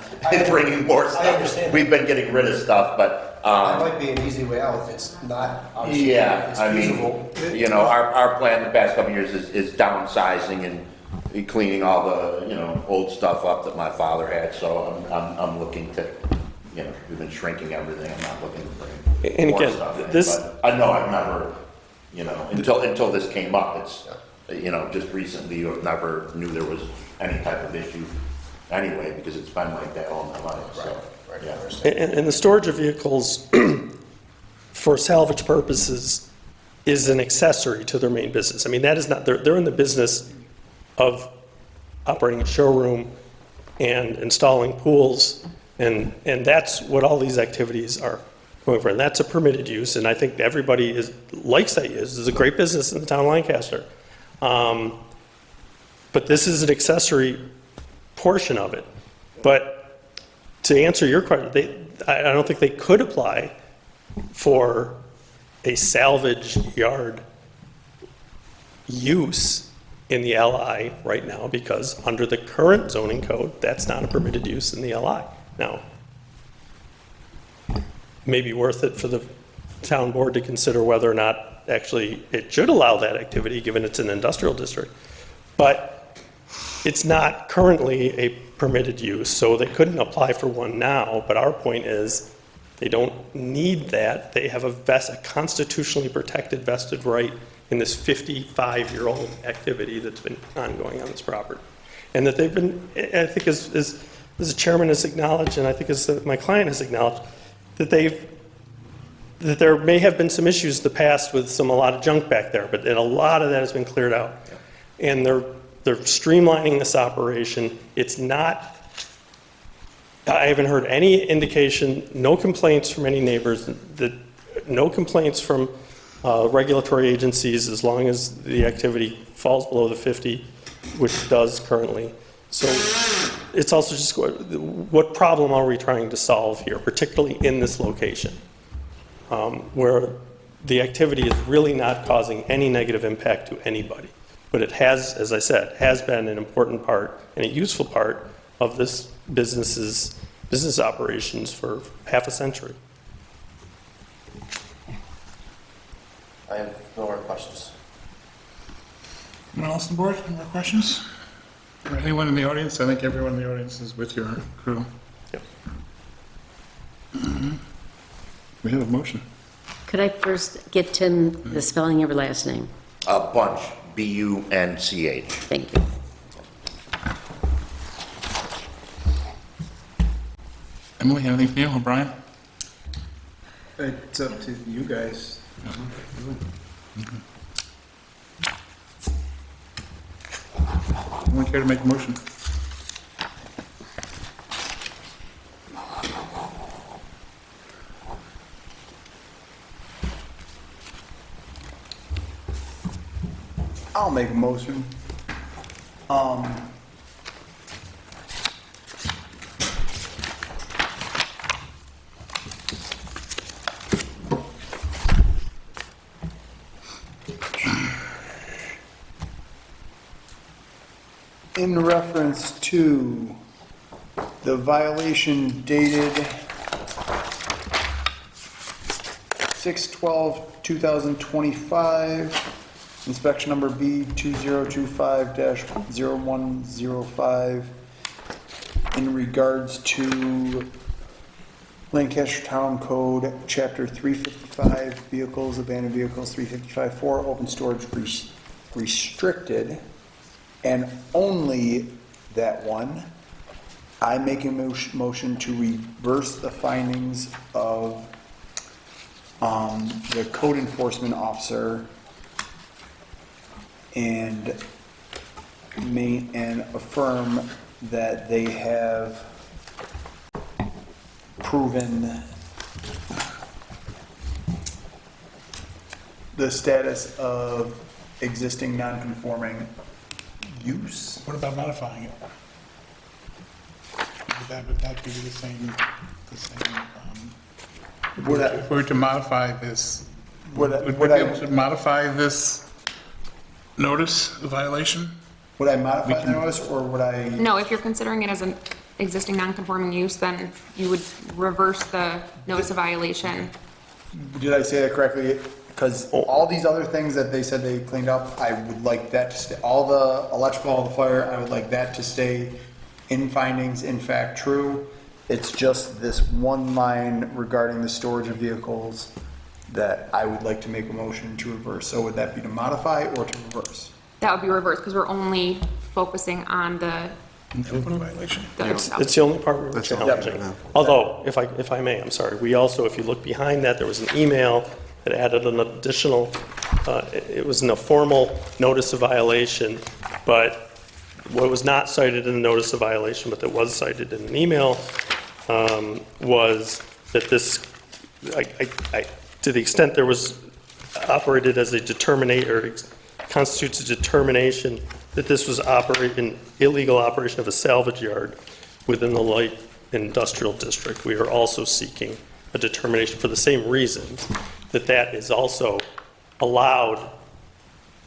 bringing more stuff. I understand. We've been getting rid of stuff, but. That might be an easy way out if it's not, obviously, Yeah, it's I feasible. mean, our plan the past couple of years is downsizing and cleaning all the, old stuff up that my father had, so I'm looking to, we've been shrinking everything, I'm not looking to bring And more again, stuff in. this- But I know I've never, until this came up, it's, just recently, you never knew there was any type of issue anyway, because it's been like that all my life, so, yeah. And the storage of vehicles for salvage purposes is an accessory to their main business. I mean, that is not, they're in the business of operating a showroom and installing pools, and that's what all these activities are going for. And that's a permitted use, and I think everybody likes that use. It's a great business in the town of Lancaster. But this is an accessory portion of it. But to answer your question, I don't think they could apply for a salvage yard use in the LI right now, because under the current zoning code, that's not a permitted use in the LI. Now, maybe worth it for the town board to consider whether or not actually it should allow that activity, given it's an industrial district. But it's not currently a permitted use, so they couldn't apply for one now. But our point is, they don't need that. They have a constitutionally protected vested right in this 55-year-old activity that's been ongoing on this property. And that they've been, I think as the chairman has acknowledged, and I think as my client has acknowledged, that there may have been some issues in the past with a lot of junk back there, but a lot of that has been cleared out. And they're streamlining this operation. It's not, I haven't heard any indication, no complaints from any neighbors, no complaints from regulatory agencies, as long as the activity falls below the 50, which it does currently. So it's also just, what problem are we trying to solve here, particularly in this location, where the activity is really not causing any negative impact to anybody. But it has, as I said, has been an important part and a useful part of this business operations for half a century. I have no more questions. Anyone else on the board? Any more questions? Or anyone in the audience? I think everyone in the audience is with your crew. Yep. We have a motion. Could I first get Tim the spelling of your last name? Bunch, B-U-N-C-H. Thank you. Emily, anything for you? O'Brien? It's up to you guys. Anyone care to make a motion? I'll make a motion. In reference to the violation dated 6/12/2025, inspection number B2025-0105, in regards to Lancaster Town Code, Chapter 355, Vehicles, Abandoned Vehicles, 355-4, Open Storage Restricted, and only that one, I make a motion to reverse the findings of the code enforcement officer and affirm that they have proven the status of existing non-conforming use. What about modifying it? Would that give you the same if we were to modify this, would we be able to modify this notice of violation? Would I modify the notice, or would I? No, if you're considering it as an existing non-conforming use, then you would reverse the notice of violation. Did I say that correctly? Because all these other things that they said they cleaned up, I would like that to stay, all the electrical, all the fire, I would like that to stay in findings, in fact, true. It's just this one line regarding the storage of vehicles that I would like to make a motion to reverse. So would that be to modify or to reverse? That would be reversed, because we're only focusing on the Violation. It's the only part we were challenging. Although, if I may, I'm sorry, we also, if you look behind that, there was an email that added an additional, it wasn't a formal notice of violation, but what was not cited in the notice of violation, but that was cited in an email, was that this, to the extent there was operated as a or constitutes a determination that this was an illegal operation of a salvage yard within the light industrial district. We are also seeking a determination for the same reasons, that is also allowed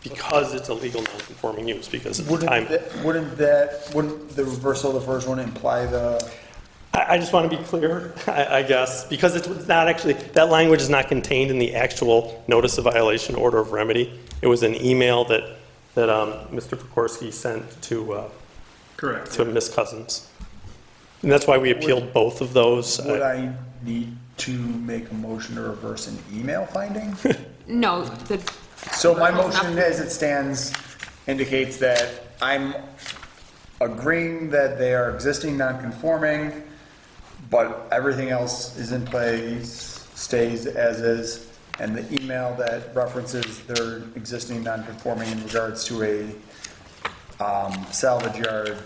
because it's a legal non-conforming use, because at the time. Wouldn't the reversal of the first one imply the? I just want to be clear, I guess, because it's not actually, that language is not contained in the actual notice of violation order of remedy. It was an email that Mr. Pecorski sent to Correct. to Ms. Cousins. And that's why we appealed both of those. Would I need to make a motion to reverse an email finding? No, So my motion as it stands indicates that I'm agreeing that they are existing non-conforming, but everything else is in place, stays as is, and the email that references their existing non-conforming in regards to a salvage yard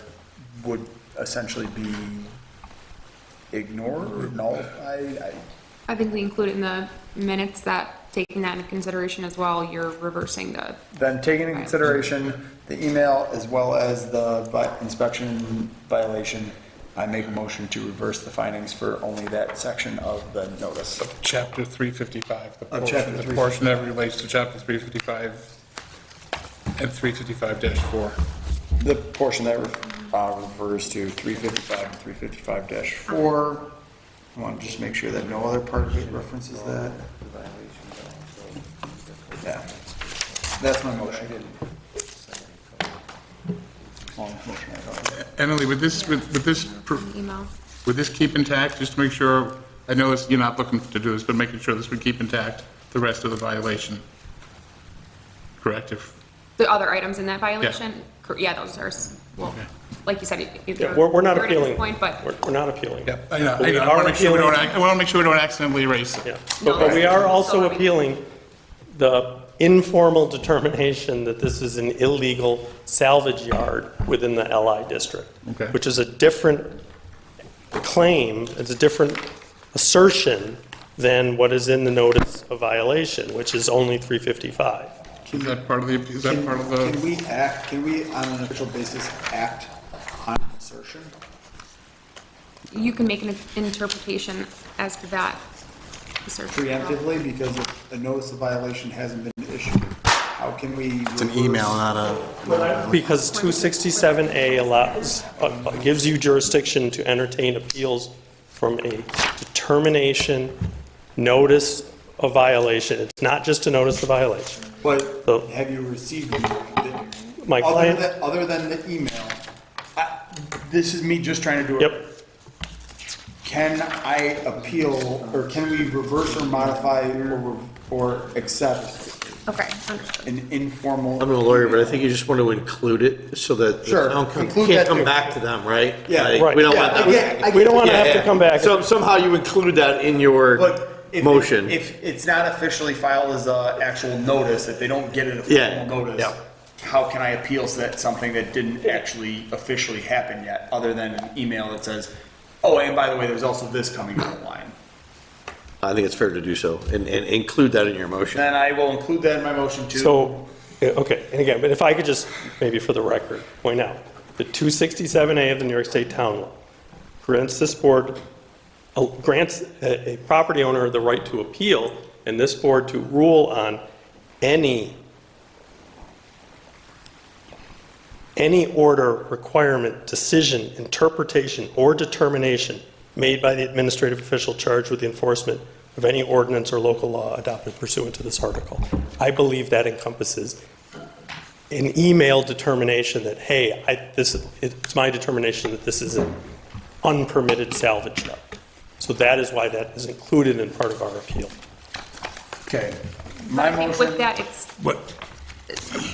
would essentially be ignored or nullified. I think we include it in the minutes that, taking that into consideration as well, you're reversing the. Then taking into consideration the email as well as the inspection violation, I make a motion to reverse the findings for only that section of the notice. Of chapter 355, the Of portion that relates to chapter 355 and 355-4. The portion that refers to 355 and 355-4. I want to just make sure that no other part of it references that. Yeah, that's my motion. Emily, would this Email. would this keep intact, just to make sure, I know you're not looking to do this, but making sure this would keep intact the rest of the violation? Correct? The other items in that violation? Yeah, those are, well, like you said, Yeah, we're not at this appealing. point, but We're not appealing. Yep, I know. But we I are want to make sure we appealing- don't, I want to make sure we don't accidentally erase it. Yeah, but we are also appealing the informal determination that this is an illegal salvage yard within the LI district. Okay. Which is a different claim, it's a different assertion than what is in the notice of violation, which is only 355. Is that part of the, Can we on an official basis act on assertion? you can make an interpretation as to that assertion. Preemptively, because if a notice of violation hasn't been issued, how can we? It's an email, not a. Because 267A allows, gives you jurisdiction to entertain appeals from a determination, notice of violation. It's not just a notice of violation. But So- have you received My client, other than the email? This is me just trying to do it. yep, Can I appeal, or can we reverse or modify or accept Okay, understood. an informal? I'm a lawyer, but I think you just want to include it so that the Sure, town include can't that come too. back to them, right? Yeah, Like, right. We don't Yeah, want I that. get- we don't want to Yeah, have to yeah. come back. So somehow you include that in your But if motion. if it's not officially filed as a actual notice, if they don't get it a Yeah, formal notice, yeah. how can I appeal so that's something that didn't actually officially happen yet, other than an email that says, oh, and by the way, there's also this coming down the line? I think it's fair to do so and include that in your motion. Then I will include that in my motion too. So, okay, and again, but if I could just, maybe for the record, point out, the 267A of the New York State Town Law grants this board, grants a property owner the right to appeal, and this board to rule on any order, requirement, decision, interpretation, or determination made by the administrative official charged with the enforcement of any ordinance or local law adopted pursuant to this article. I believe that encompasses an email determination that, hey, it's my determination that this is an unpermitted salvage yard. So that is why that is included in part of our appeal. Okay. I think with that, it's, What?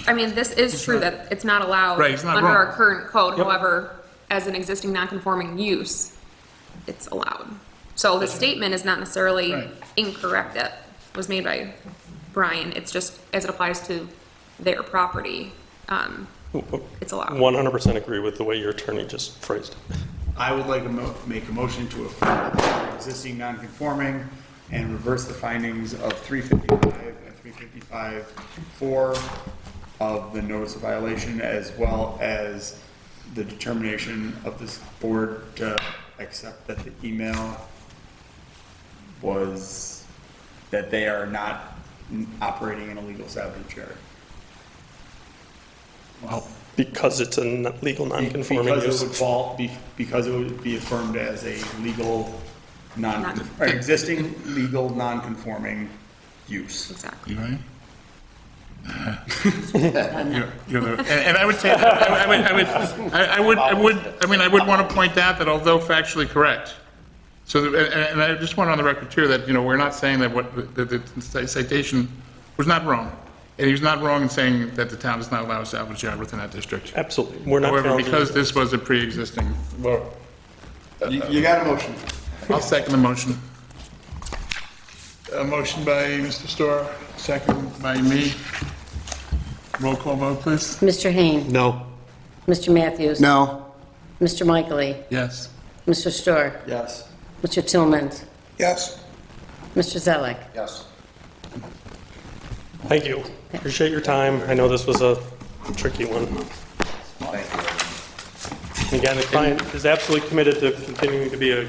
I mean, this is true that it's not allowed Right, it's not under wrong. our current code. Yep. However, as an existing non-conforming use, it's allowed. So the statement is not necessarily Right. incorrect that was made by Brian, it's just as it applies to their property, it's allowed. 100% agree with the way your attorney just phrased it. I would like to make a motion to affirm that they are existing non-conforming and reverse the findings of 355 and 355-4 of the notice of violation, as well as the determination of this board to accept that the email was that they are not operating an illegal salvage yard. Because it's a legal non-conforming Because it use. would fall, because it would be affirmed as a legal or existing legal non-conforming use. Exactly. You right? And I would say, I would want to point out that although factually correct, so, and I just want on the record too, that, we're not saying that what, the citation was not wrong. And he was not wrong in saying that the town does not allow a salvage yard within that district. Absolutely. We're not However, challenging because it. this was a pre-existing, well, You got a motion. I'll second the motion. A motion by Mr. Storr, second by me. Roll call vote, please. Mr. Hain. No. Mr. Matthews. No. Mr. Michaely. Yes. Mr. Storr. Yes. Mr. Tillman. Yes. Mr. Zelek. Yes. Thank you. Appreciate your time. I know this was a tricky one. And again, the client is absolutely committed to continuing to be a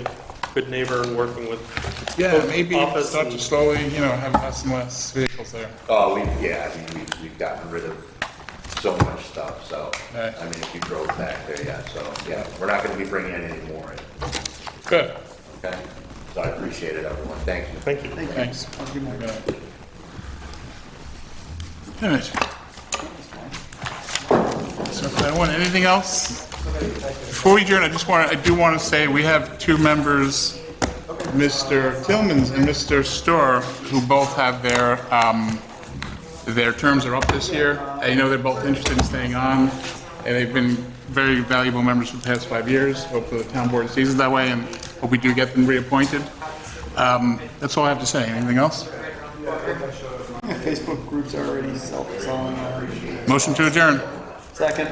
good neighbor and working with Yeah, both maybe office start to and- slowly, have less and less vehicles there. Oh, we've gotten rid of so much stuff, so, Right. I mean, if you drove back there, yeah, so, yeah, we're not gonna be bringing in any more in, Good, okay? So I appreciate it, everyone, thank you. Thank you. thanks. All right. So if I want anything else? Before we adjourn, I do want to say we have two members, Mr. Tillmans and Mr. Storr, who both have their terms are up this year. I know they're both interested in staying on, and they've been very valuable members for the past 5 years. Hopefully the town board sees it that way, and hope we do get them reappointed. That's all I have to say. Anything else? Facebook groups are already selling our. Motion to adjourn. Second.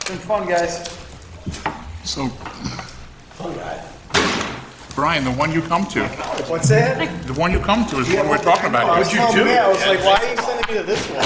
Been fun, guys. So, Brian, the one you come to, What's that? the one you come to is the one we're talking about. I was like, why are you sending me to this one?